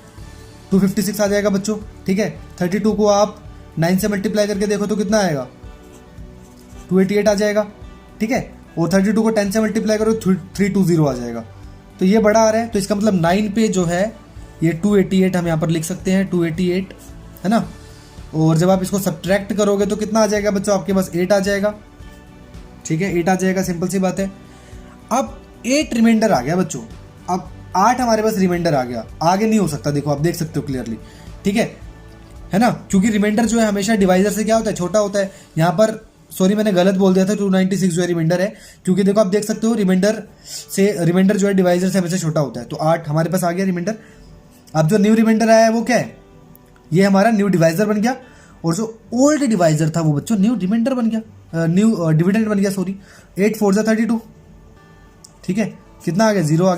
256 आ जाएगा बच्चों। ठीक है, 32 को आप 9 से मल्टीप्लाई करके देखो तो कितना आएगा, 288 आ जाएगा। ठीक है, और 32 को 10 से मल्टीप्लाई करो 320 आ जाएगा। तो ये बड़ा आ रहा है, तो इसका मतलब 9 पे जो है ये 288 हम यहाँ पर लिख सकते हैं, 288 है ना। और जब आप इसको सब्ट्रैक्ट करोगे तो कितना आ जाएगा बच्चों, आपके पास 8 आ जाएगा। ठीक है, 8 आ जाएगा, सिंपल सी बात है। अब 8 रिमाइंडर आ गया बच्चों, अब 8 हमारे पास रिमाइंडर आ गया, आगे नहीं हो सकता। देखो आप देख सकते हो क्लियरली। ठीक है ना, क्योंकि रिमाइंडर जो है हमेशा डिवाइजर से क्या होता है, छोटा होता है। यहाँ पर सॉरी मैंने गलत बोल दिया था, 296 जो है रिमाइंडर है, क्योंकि देखो आप देख सकते हो रिमाइंडर जो है डिवाइजर से हमेशा छोटा होता है। तो 8 हमारे पास आ गया रिमाइंडर। अब जो न्यू रिमाइंडर आया है वो क्या है, ये हमारा न्यू डिवाइजर बन गया, और जो ओल्ड डिवाइजर था वो बच्चों न्यू रिमाइंडर बन गया। न्यू डिविडेंड बन गया, सॉरी 8 4 जा 32, ठीक है, कितना आ गया, 0 आ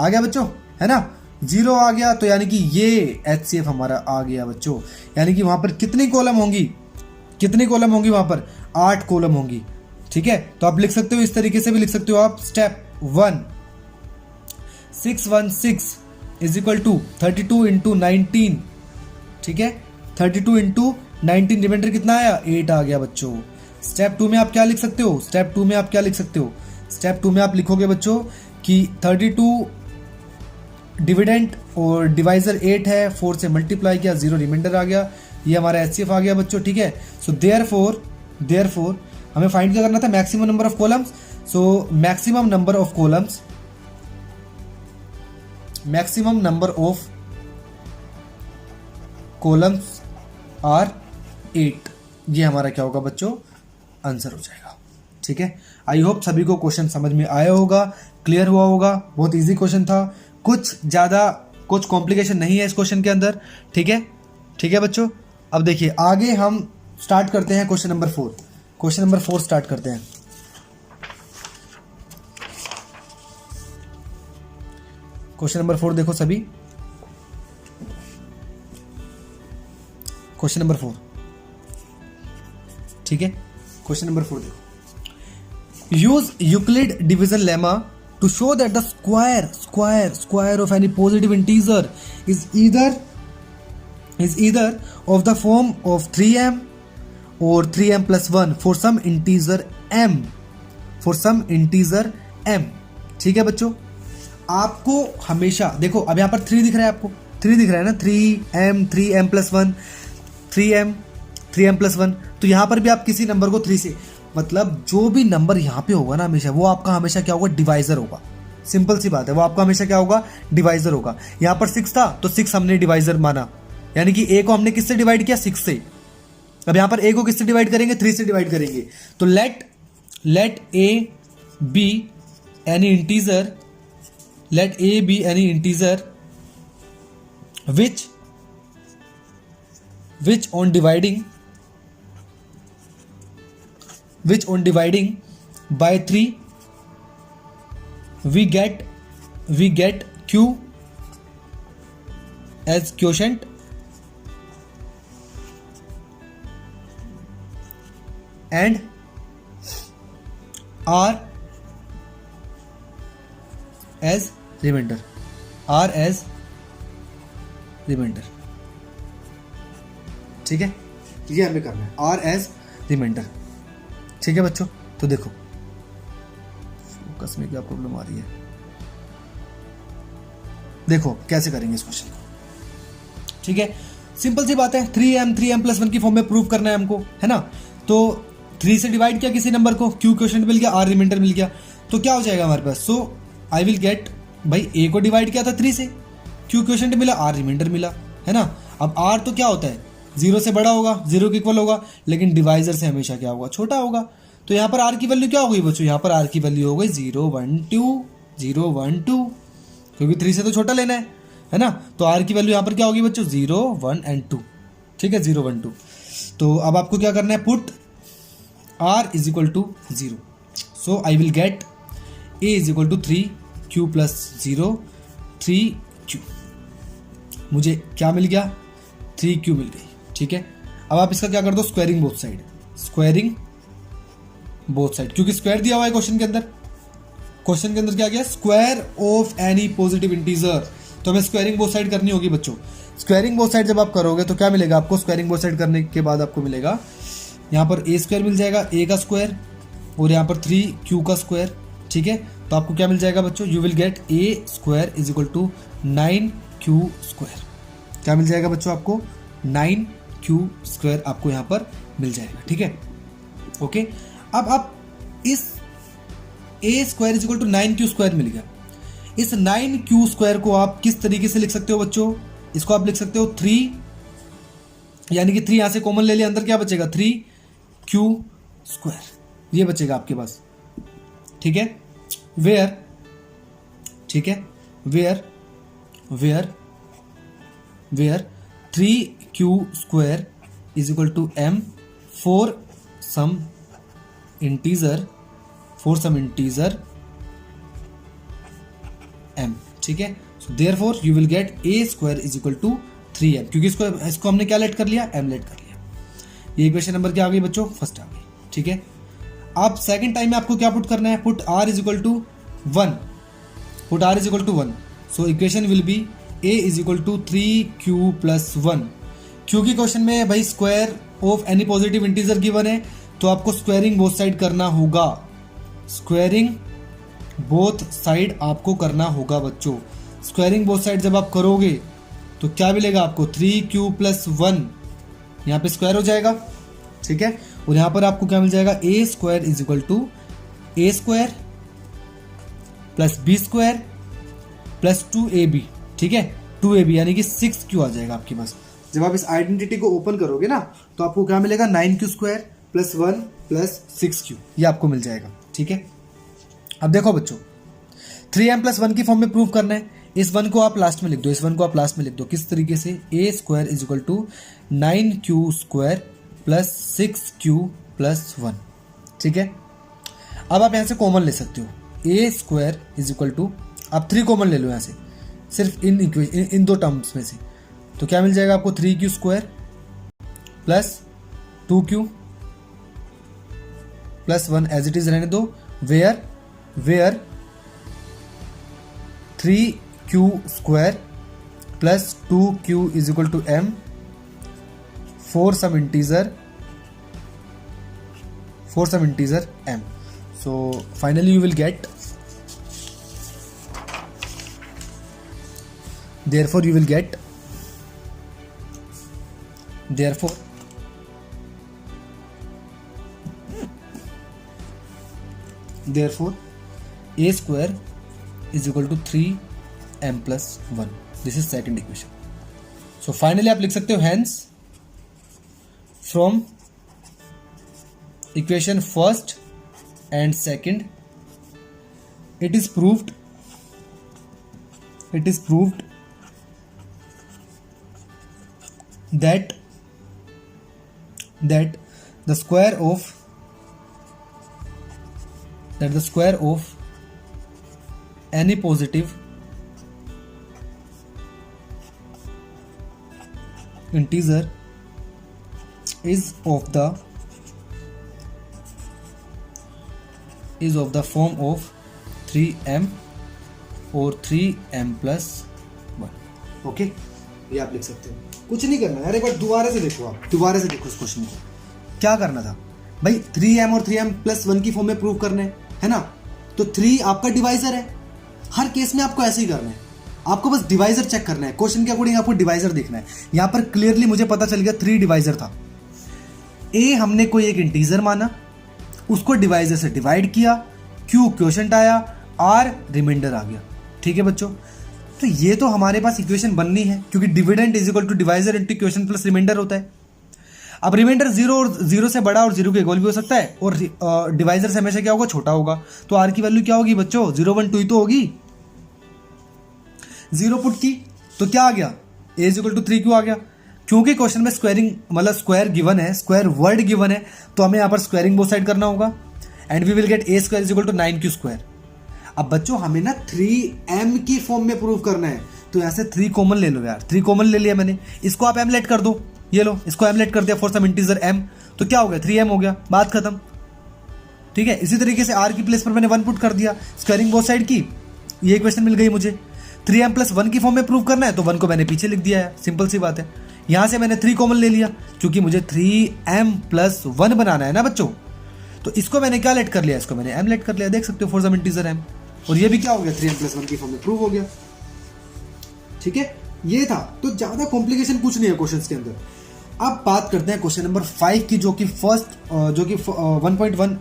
गया बच्चों, है ना, 0 आ गया। तो यानी कि ये HCF हमारा आ गया बच्चों, यानी कि वहां पर कितनी कॉलम होंगी, वहां पर 8 कॉलम होंगी, ठीक है। तो आप लिख सकते हो, इस तरीके से भी लिख सकते हो आप, step 1 616 is equal to 32 into 19, ठीक है, 32 इंटू 19, रिमाइंडर कितना आया, 8 आ गया बच्चों। स्टेप 2 में आप क्या लिख सकते हो, स्टेप 2 में आप लिखोगे बच्चों कि 32 डिविडेंड और डिवाइजर 8 है, 4 से मल्टीप्लाई किया, 0 रिमाइंडर आ गया, ये हमारा HCF आ गया बच्चों, ठीक है। सो देयरफॉर हमें फाइंड क्या करना था, maximum number of columns. So maximum number of columns are 8, ये हमारा क्या होगा बच्चों, आंसर हो जाएगा, ठीक है। आई होप सभी को क्वेश्चन समझ में आया होगा, क्लियर हुआ होगा, बहुत इजी क्वेश्चन था, कुछ कॉम्प्लिकेशन नहीं है इस क्वेश्चन के अंदर, ठीक है बच्चों। अब देखिए आगे हम स्टार्ट करते हैं क्वेश्चन नंबर 4 स्टार्ट करते हैं। क्वेश्चन नंबर 4 देखो सभी, क्वेश्चन नंबर 4, ठीक है, क्वेश्चन नंबर 4 देखो, use Euclid division lemma to show that the square of any positive integer is either of the form of 3m or 3m plus 1 for some integer m, ठीक है बच्चों। आपको हमेशा देखो, अब यहाँ पर 3 दिख रहा है, आपको 3 दिख रहा है ना, 3m plus 1, 3m plus 1, तो यहाँ पर भी आप किसी नंबर को 3 से, मतलब जो भी नंबर यहाँ पे होगा ना हमेशा, वो आपका हमेशा क्या होगा, डिवाइजर होगा, सिंपल सी बात है, वो आपका हमेशा क्या होगा, डिवाइजर होगा। यहाँ पर 6 था तो 6 हमने डिवाइजर माना, यानी कि a को हमने किससे डिवाइड किया, 6 से। अब यहाँ पर a को किससे डिवाइड करेंगे, 3 से डिवाइड करेंगे। तो late a be any integer which on dividing by 3 we get q as quotient and r as remainder, ठीक है, ये हमें करना है, r as remainder, ठीक है बच्चों। तो देखो फोकस में क्या प्रॉब्लम आ रही है, देखो कैसे करेंगे इस क्वेश्चन को, ठीक है, सिंपल सी बात है, 3m plus 1 की फॉर्म में प्रूव करना है हमको, है ना। तो 3 से डिवाइड किया किसी नंबर को, q क्वोशेंट मिल गया, r रिमाइंडर मिल गया, तो क्या हो जाएगा हमारे पास, सो आई विल गेट, भाई a को डिवाइड किया था 3 से, q क्वोशेंट मिला, r रिमाइंडर मिला, है ना। अब r तो क्या होता है, 0 से बड़ा होगा, 0 के इक्वल होगा, लेकिन डिवाइजर से हमेशा क्या होगा, छोटा होगा। तो यहाँ पर r की वैल्यू क्या हो गई बच्चों, यहाँ पर r की वैल्यू हो गई 0 1 2, क्योंकि 3 से तो छोटा लेना है ना। तो r की वैल्यू यहाँ पर क्या होगी बच्चों, 0 1 and 2, ठीक है, 0 1 2। तो अब आपको क्या करना है, put r is equal to 0, so I will get a is equal to 3q plus 0 3q, मुझे क्या मिल गया, 3q मिल गई, ठीक है। अब आप इसका क्या कर दो, स्क्वायरिंग बोथ साइड, क्योंकि स्क्वायर दिया हुआ है क्वेश्चन के अंदर क्या गया, square of any positive integer, तो हमें स्क्वायरिंग बोथ साइड करनी होगी बच्चों। स्क्वायरिंग बोथ साइड जब आप करोगे तो क्या मिलेगा आपको, स्क्वायरिंग बोथ साइड करने के बाद आपको मिलेगा यहाँ पर a स्क्वायर मिल जाएगा, a का स्क्वायर, और यहाँ पर 3q का स्क्वायर, ठीक है। तो आपको क्या मिल जाएगा बच्चों, you will get a square is equal to 9q square, क्या मिल जाएगा बच्चों आपको, 9q स्क्वायर आपको यहाँ पर मिल जाएगा, ठीक है, ओके। अब आप इस a square is equal to 9q square मिल गया, इस 9q स्क्वायर को आप किस तरीके से लिख सकते हो बच्चों, इसको आप लिख सकते हो 3, यानी कि 3 यहां से कॉमन ले लिया, अंदर क्या बचेगा, 3q स्क्वायर, ये बचेगा आपके पास, ठीक है। Where 3q square is equal to m for some integer for some integer m, ठीक है। So therefore you will get a square is equal to 3m, क्योंकि इसको हमने क्या लेट कर लिया, m लेट कर लिया। ये इक्वेशन नंबर क्या आ गई बच्चों, फर्स्ट आ गई, ठीक है। अब सेकंड टाइम में आपको क्या पुट करना है, put r is equal to 1, put r is equal to 1। So equation will be a is equal to 3q plus 1, क्योंकि क्वेश्चन में भाई square of any positive integer given है, तो आपको स्क्वायरिंग बोथ साइड करना होगा, स्क्वायरिंग बोथ साइड आपको करना होगा बच्चों। स्क्वायरिंग बोथ साइड जब आप करोगे तो क्या मिलेगा आपको, 3q प्लस 1, यहाँ पे स्क्वायर हो जाएगा, ठीक है। और यहाँ पर आपको क्या मिल जाएगा, a square is equal to a square plus b square plus 2ab, ठीक है, 2ab यानी कि 6q आ जाएगा आपके पास। जब आप इस आइडेंटिटी को ओपन करोगे ना तो आपको क्या मिलेगा, 9q square plus 1 plus 6q, ये आपको मिल जाएगा, ठीक है। अब देखो बच्चों 3m प्लस 1 की फॉर्म में प्रूव करना है, इस 1 को आप लास्ट में लिख दो, इस 1 को आप लास्ट में लिख दो, किस तरीके से, a square is equal to 9q square plus 6q plus 1, ठीक है। अब आप यहाँ से कॉमन ले सकते हो, a square is equal to, आप 3 कॉमन ले लो यहाँ से, सिर्फ इन दो टर्म्स में से, तो क्या मिल जाएगा आपको, 3q square plus 2q plus 1 as it is रहने दो, where 3q square plus 2q is equal to m for some integer m. So finally you will get, therefore you will get, therefore a square is equal to 3m plus 1. This is second equation. So finally आप लिख सकते हो, hence from equation first and second it is proved that the square of any positive integer is of the form of 3m or 3m plus 1. Okay, ये आप लिख सकते हो, कुछ नहीं करना यार, एक बार दोबारा से देखो, आप दोबारा से देखो इस क्वेश्चन को। क्या करना था भाई, 3m और 3m प्लस 1 की फॉर्म में प्रूव करना है ना, तो 3 आपका डिवाइजर है, हर केस में आपको ऐसे ही करना है, आपको बस डिवाइजर चेक करना है, क्वेश्चन के अकॉर्डिंग आपको डिवाइजर देखना है। यहाँ पर क्लियरली मुझे पता चल गया 3 डिवाइजर था, a हमने कोई एक इंटीजर माना, उसको डिवाइजर से डिवाइड किया, q क्वोशंट आया, r रिमाइंडर आ गया, ठीक है बच्चों। तो ये तो हमारे पास इक्वेशन बननी है, क्योंकि dividend is equal to divisor into quotient plus remainder होता है। अब रिमाइंडर 0 से बड़ा और 0 के इक्वल भी हो सकता है, और डिवाइजर से हमेशा क्या होगा, छोटा होगा, तो r की वैल्यू क्या होगी बच्चों, 0 1 2 ही तो होगी। 0 पुट की तो क्या आ गया, a is equal to 3q आ गया, क्योंकि क्वेश्चन में स्क्वायरिंग मतलब स्क्वायर गिवन है, स्क्वायर वर्ड गिवन है, तो हमें यहाँ पर स्क्वायरिंग बोथ साइड करना होगा, and we will get a square is equal to 9q square. अब बच्चों हमें ना 3m की फॉर्म में प्रूव करना है, तो यहाँ से 3 कॉमन ले लो यार, 3 कॉमन ले लिया मैंने, इसको आप m लेट कर दो, ये लो इसको m लेट कर दिया फॉर सम इंटीजर m, तो क्या हो गया, 3m हो गया, बात खत्म, ठीक है। इसी तरीके से r की प्लेस पर मैंने 1 पुट कर दिया, स्क्वायरिंग बोथ साइड की, ये इक्वेशन मिल गई मुझे। 3m प्लस 1 की फॉर्म में प्रूव करना है, तो 1 को मैंने पीछे लिख दिया है, सिंपल सी बात है। यहाँ से मैंने 3 कॉमन ले लिया, क्योंकि मुझे 3m प्लस 1 बनाना है ना बच्चों, तो इसको मैंने क्या लेट कर लिया, इसको मैंने m लेट कर लिया, देख सकते हो फॉर सम इंटीजर m, और ये भी क्या हो गया, 3m प्लस 1 की फॉर्म में प्रूव हो गया, ठीक है। ये था, तो ज्यादा कॉम्प्लिकेशन कुछ नहीं है क्वेश्चंस के अंदर। अब बात करते हैं क्वेश्चन नंबर 5 की, जो कि 1.1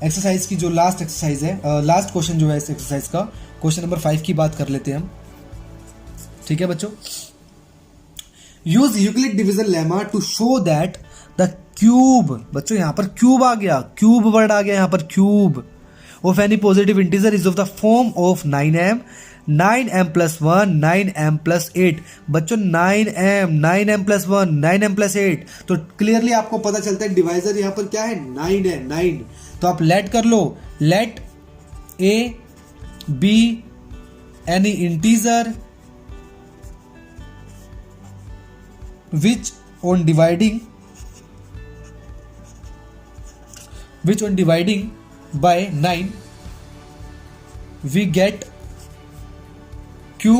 एक्सरसाइज की जो लास्ट एक्सरसाइज है, लास्ट क्वेश्चन जो है इस एक्सरसाइज का, क्वेश्चन नंबर 5 की बात कर लेते हैं हम, ठीक है बच्चों। Use Euclid division lemma to show that the cube, बच्चों यहाँ पर क्यूब आ गया, क्यूब वर्ड आ गया यहाँ पर, cube of any positive integer is of the form of 9m plus 1 9m plus 8। बच्चों 9m प्लस 1 9m प्लस 8, तो क्लियरली आपको पता चलता है डिवाइजर यहाँ पर क्या है, 9 है, 9। तो आप लेट कर लो, let a b any integer which on dividing by 9 we get Q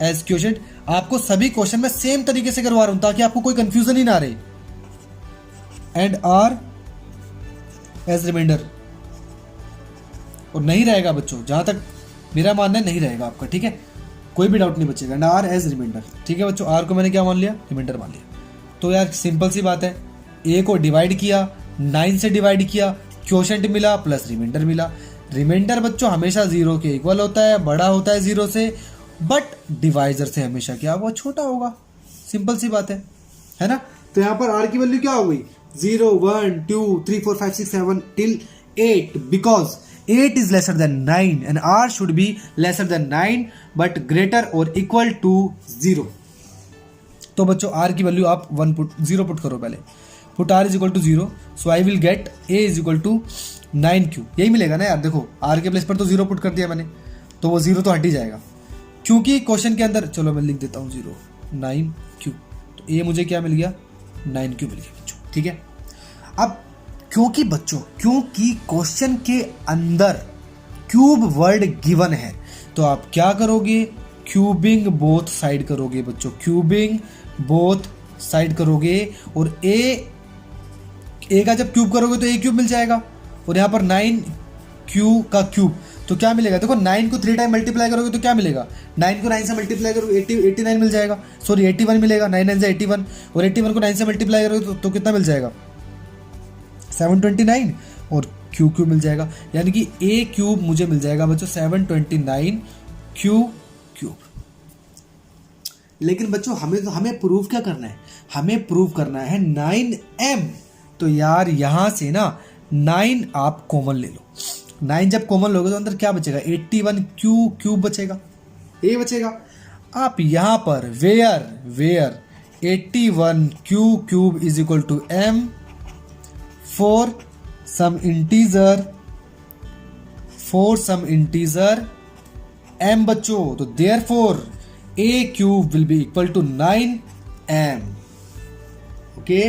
as quotient। आपको सभी क्वेश्चन में सेम तरीके से करवा रहा हूं ताकि आपको कोई कंफ्यूजन ही ना रहे। एंड R as रिमाइंडर, और नहीं रहेगा बच्चों, जहां तक मेरा मानना है नहीं रहेगा आपका, ठीक है, कोई भी डाउट नहीं बचेगा। एंड R एज रिमाइंडर, ठीक है बच्चों, R को मैंने क्या मान लिया, रिमाइंडर मान लिया। तो यार सिंपल सी बात है, A को डिवाइड किया, 9 से डिवाइड किया, क्वोशेंट मिला प्लस रिमाइंडर मिला। रिमाइंडर बच्चों हमेशा 0 के इक्वल होता है, बड़ा होता है 0 से, बट डिवाइजर से हमेशा क्या होगा, छोटा होगा। सिंपल सी बात है ना। तो यहाँ पर R की वैल्यू क्या हो गई, 0 1 2 3 4 5 6 7 till 8 because 8 is lesser than 9 and R should be lesser than 9 but greater or equal to 0। तो बच्चों R की वैल्यू आप 0 पुट करो पहले, put R is equal to 0, so I will get A is equal to 9Q, यही मिलेगा ना यार। देखो R के प्लेस पर तो 0 पुट कर दिया मैंने, तो वो 0 तो हट ही जाएगा, क्योंकि क्वेश्चन के अंदर, चलो मैं लिख देता हूँ 0 9Q, तो A मुझे क्या मिल गया, 9Q मिल गया बच्चों, ठीक है। अब क्योंकि क्वेश्चन के अंदर क्यूब वर्ड गिवन है, तो आप क्या करोगे, क्यूबिंग बोथ साइड करोगे बच्चों, क्यूबिंग बोथ साइड करोगे। और ए का जब क्यूब करोगे तो ए क्यूब मिल जाएगा, और यहाँ पर 9Q का क्यूब, तो क्या मिलेगा, देखो 9 को 3 टाइम मल्टीप्लाई करोगे तो क्या मिलेगा, 9 को 9 से मल्टीप्लाई करोगे 89 मिल जाएगा, सॉरी 81 मिलेगा, 9 9 से 81, और 81 को 9 से मल्टीप्लाई करोगे तो कितना मिल जाएगा, 729, और क्यू क्यूब मिल जाएगा, यानी कि ए क्यूब मुझे मिल जाएगा बच्चों 729 क्यू क्यूब। लेकिन बच्चों हमें प्रूव क्या करना है, हमें प्रूव करना है 9m। तो यार यहां से ना 9 आप कॉमन ले लो, 9 जब कॉमन लोगे तो अंदर क्या बचेगा, 81 क्यू क्यूब बचेगा, ए बचेगा। आप यहां पर where 81 q cube is equal to m for some integer m बच्चों, तो therefore a cube will be equal to 9m। Okay,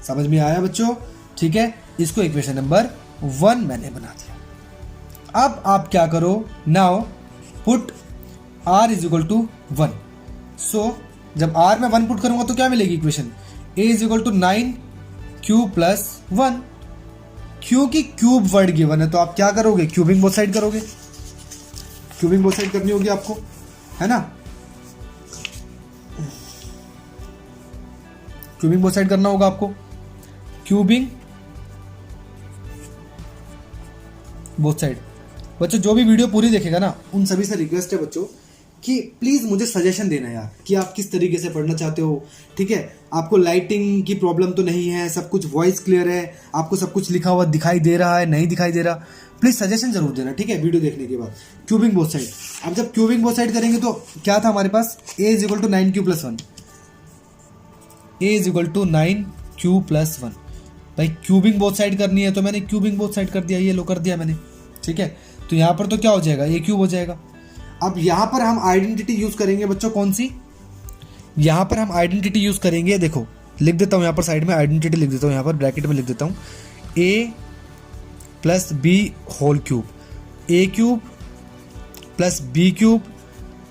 समझ में आया बच्चों, ठीक है। इसको इक्वेशन नंबर 1 मैंने बना दिया। अब आप क्या करो, now put r is equal to 1। So जब r में 1 पुट करूंगा तो क्या मिलेगी equation, a is equal to 9Q plus 1, क्योंकि क्यूब वर्ड गिवन है तो आप क्या करोगे, क्यूबिंग बोथ साइड करोगे, क्यूबिंग बोथ साइड करनी होगी आपको, है ना, क्यूबिंग बोथ साइड करना होगा आपको, क्यूबिंग बोथ साइड। बच्चों जो भी वीडियो पूरी देखेगा ना, उन सभी से रिक्वेस्ट है बच्चों कि प्लीज़ मुझे सजेशन देना यार, कि आप किस तरीके से पढ़ना चाहते हो, ठीक है। आपको लाइटिंग की प्रॉब्लम तो नहीं है, सब कुछ वॉइस क्लियर है, आपको सब कुछ लिखा हुआ दिखाई दे रहा है, नहीं दिखाई दे रहा, प्लीज़ सजेशन जरूर देना, ठीक है, वीडियो देखने के बाद। क्यूबिंग बोथ साइड, अब जब क्यूबिंग बोथ साइड करेंगे तो क्या था हमारे पास, a is equal to 9Q plus 1, a is equal to 9Q plus 1। भाई क्यूबिंग बोथ साइड करनी है तो मैंने क्यूबिंग बोथ साइड कर दिया, ये लो कर दिया मैंने, ठीक है। तो यहाँ पर तो क्या हो जाएगा, a क्यूब हो जाएगा। अब यहां पर हम आइडेंटिटी यूज करेंगे बच्चों, कौन सी, यहां पर हम आइडेंटिटी यूज करेंगे, देखो लिख देता हूं यहां पर साइड में आइडेंटिटी लिख देता हूं, यहां पर ब्रैकेट में लिख देता हूं a plus b whole cube, a cube plus b cube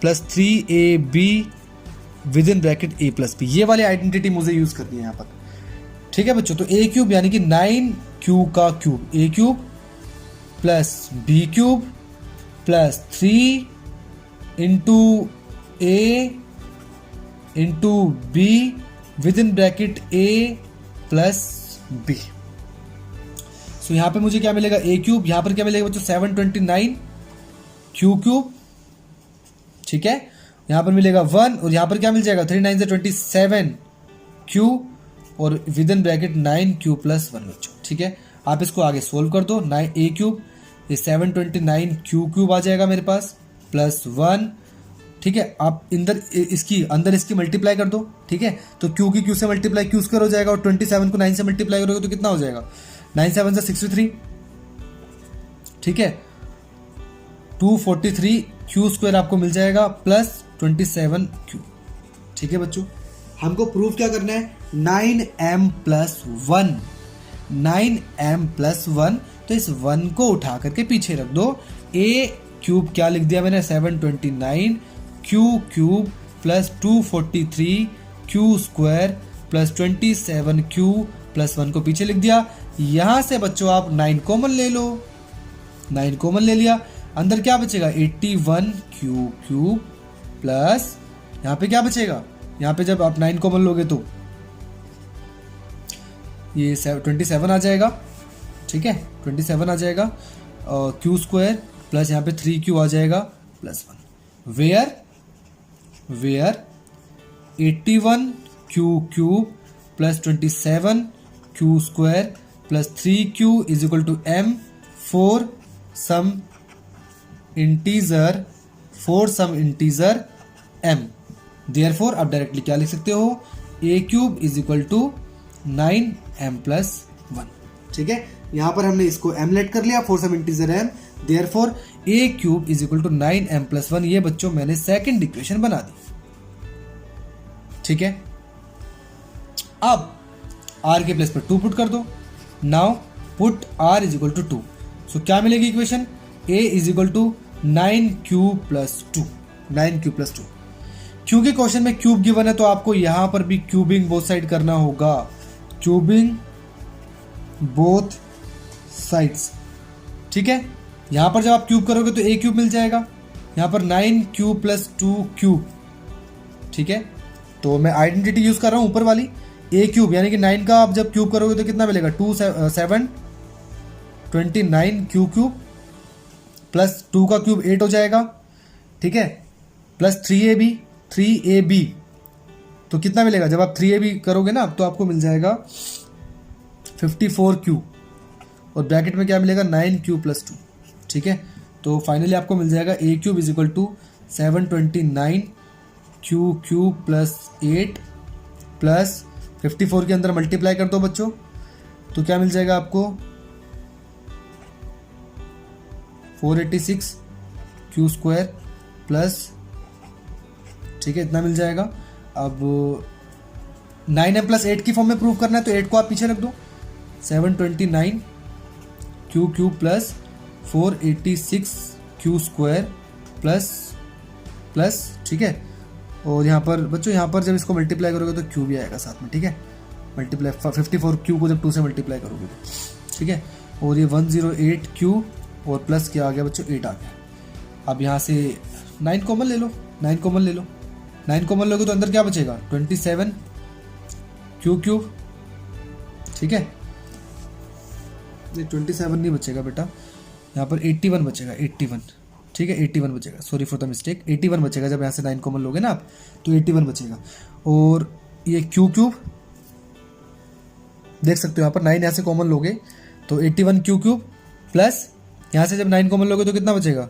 plus 3ab with in bracket a plus b, ये वाली आइडेंटिटी मुझे यूज करनी है यहाँ पर, ठीक है बच्चों। तो a क्यूब यानी कि 9Q का cube, a cube plus b cube plus 3 into a into b with in bracket a plus b. So यहां पे मुझे क्या मिलेगा, a क्यूब, यहां पर क्या मिलेगा बच्चों 729 क्यू क्यूब, ठीक है। यहां पर मिलेगा 1 और यहां पर क्या मिल जाएगा 3 9 से 27 क्यू और with in bracket 9Q plus 1 बच्चों, ठीक है। आप इसको आगे सोल्व कर दो, 9a क्यूब, ये 729 क्यू क्यूब आ जाएगा मेरे पास प्लस 1, ठीक है। आप अंदर इसकी मल्टीप्लाई कर दो, ठीक है। तो क्यू की क्यू से मल्टीप्लाई क्यू स्क्वायर हो जाएगा और 27 को 9 से मल्टीप्लाई करोगे तो कितना हो जाएगा 9 7 63, ठीक है। 243 क्यू स्क्वायर आपको मिल जाएगा प्लस 27 क्यू, ठीक है बच्चों। हमको प्रूफ क्या करना है, 9m प्लस 1, 9m प्लस 1, तो इस 1 को उठा करके पीछे रख दो। a क्यूब क्या लिख दिया मैंने, 729 q cube plus 243 Q square plus 27 Q plus 1 को पीछे लिख दिया। यहां से बच्चों आप 9 कॉमन ले लो, 9 कॉमन ले लिया, अंदर क्या बचेगा 81 क्यू क्यूब प्लस यहाँ पे क्या बचेगा, यहाँ पे जब आप 9 कॉमन लोगे तो ये 27 आ जाएगा, ठीक है, 27 आ जाएगा, क्यू स्क्वायर प्लस यहाँ पे 3q आ जाएगा plus 1, where 81 q cube plus 27 q square plus 3q is equal to m for some integer m। Therefore आप डायरेक्टली क्या लिख सकते हो, a cube is equal to 9m plus 1, ठीक है। यहां पर हमने इसको m लेट कर लिया for some integer m, therefore a cube is equal to 9m plus 1। ये बच्चों मैंने सेकंड इक्वेशन बना दी, ठीक है। अब r के प्लेस पर 2 पुट कर दो, now put r is equal to 2, so क्या मिलेगी equation, a is equal to 9q plus 2, 9q plus 2। क्योंकि क्वेश्चन में क्यूब गिवन है तो आपको यहां पर भी क्यूबिंग बोथ साइड करना होगा, क्यूबिंग बोथ साइड्स, ठीक है। यहां पर जब आप क्यूब करोगे तो a क्यूब मिल जाएगा, यहां पर 9q प्लस 2 क्यूब, ठीक है। तो मैं आइडेंटिटी यूज कर रहा हूं ऊपर वाली, a क्यूब यानी कि 9 का आप जब क्यूब करोगे तो कितना मिलेगा, 2 7 29 क्यू क्यूब प्लस 2 का क्यूब 8 हो जाएगा, ठीक है, प्लस 3ab, तो कितना मिलेगा जब आप 3ab करोगे ना तो आपको मिल जाएगा 54q, और ब्रैकेट में क्या मिलेगा 9q प्लस 2, ठीक है। तो फाइनली आपको मिल जाएगा a cube is equal to 729 q cube plus 8 plus 54 के अंदर मल्टीप्लाई कर दो बच्चों, तो क्या मिल जाएगा आपको 486 क्यू स्क्वायर प्लस, ठीक है, इतना मिल जाएगा। अब 9m प्लस 8 की फॉर्म में प्रूव करना है तो 8 को आप पीछे रख दो, 729 q cube plus 486 Q square plus, ठीक है। और यहाँ पर बच्चों यहाँ पर जब इसको मल्टीप्लाई करोगे तो क्यू भी आएगा साथ में, ठीक है, मल्टीप्लाई 54 क्यू को जब 2 से मल्टीप्लाई करोगे तो, ठीक है। और ये 108 क्यू और प्लस क्या आ गया बच्चों 8 आ गया। अब यहाँ से 9 कॉमन ले लो, 9 कॉमन ले लो, 9 कॉमन लोगे तो अंदर क्या बचेगा 27 क्यू क्यूब, ठीक है, नहीं 27 नहीं बचेगा बेटा, यहाँ पर 81 बचेगा, 81, ठीक है, 81 बचेगा, सॉरी फॉर द मिस्टेक, 81 बचेगा जब यहाँ से 9 कॉमन लोगे ना आप तो 81 बचेगा। और ये क्यू क्यूब देख सकते हो यहाँ पर 9 यहाँ से कॉमन लोगे तो 81 क्यू क्यूब प्लस यहाँ से जब 9 कॉमन लोगे तो कितना बचेगा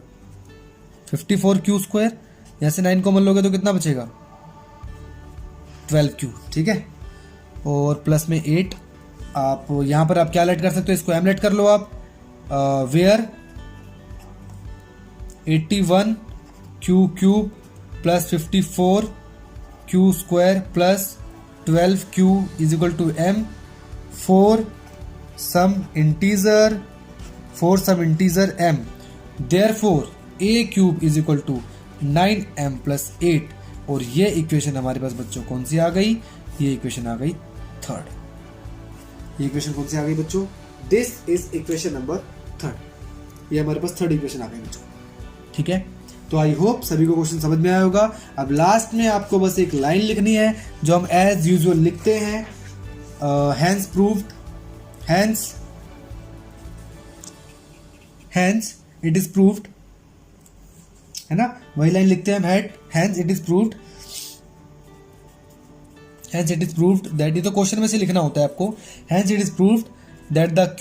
54 क्यू स्क्वायर, यहाँ से 9 कॉमन लोगे तो कितना बचेगा 12 क्यू, ठीक है। और प्लस में 8, आप यहाँ पर आप क्या लेट कर सकते हो, इसको m लेट कर लो आप, where 81 q cube plus 54 q square plus 12 q is equal to m for some integer m, therefore a cube is equal to 9m plus 8। और ये इक्वेशन हमारे पास बच्चों कौन सी आ गई, ये इक्वेशन आ गई थर्ड। ये इक्वेशन कौन सी आ गई बच्चों, this is equation number third, ये हमारे पास थर्ड इक्वेशन आ गई बच्चों, ठीक है। तो आई होप सभी को क्वेश्चन समझ में आया होगा। अब लास्ट में आपको बस एक लाइन लिखनी है जो हम एज यूजुअल लिखते हैं, hence proved, hence it is proved, है ना, वही लाइन लिखते हैं हम, hence it is proved, hence it is proved that, ये तो क्वेश्चन में से लिखना होता है आपको, hence it is proved that the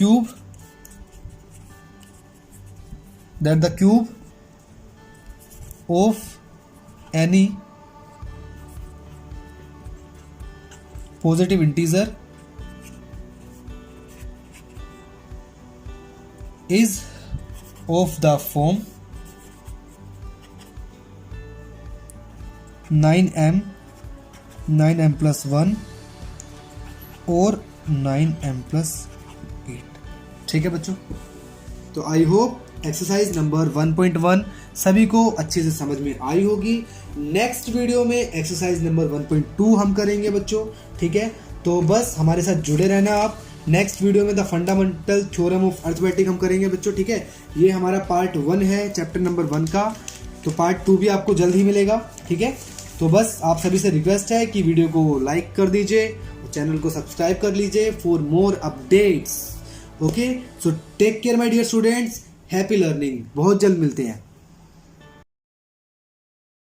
cube of any positive integer is of the form 9m plus 1 और 9m plus 8। ठीक है बच्चों, तो आई होप एक्सरसाइज नंबर 1.1 सभी को अच्छे से समझ में आई होगी। नेक्स्ट वीडियो में एक्सरसाइज नंबर 1.2 हम करेंगे बच्चों। ठीक है, तो बस हमारे साथ जुड़े रहना आप। नेक्स्ट वीडियो में the fundamental theorem of arithmetic हम करेंगे बच्चों। ठीक है, ये हमारा पार्ट 1 है चैप्टर नंबर 1 का, तो पार्ट 2 भी आपको जल्द ही मिलेगा। ठीक है, तो बस आप सभी से रिक्वेस्ट है कि वीडियो को लाइक कर दीजिए और चैनल को सब्सक्राइब कर लीजिए for more updates. Okay, so take care my dear students, happy learning. बहुत जल्द मिलते हैं।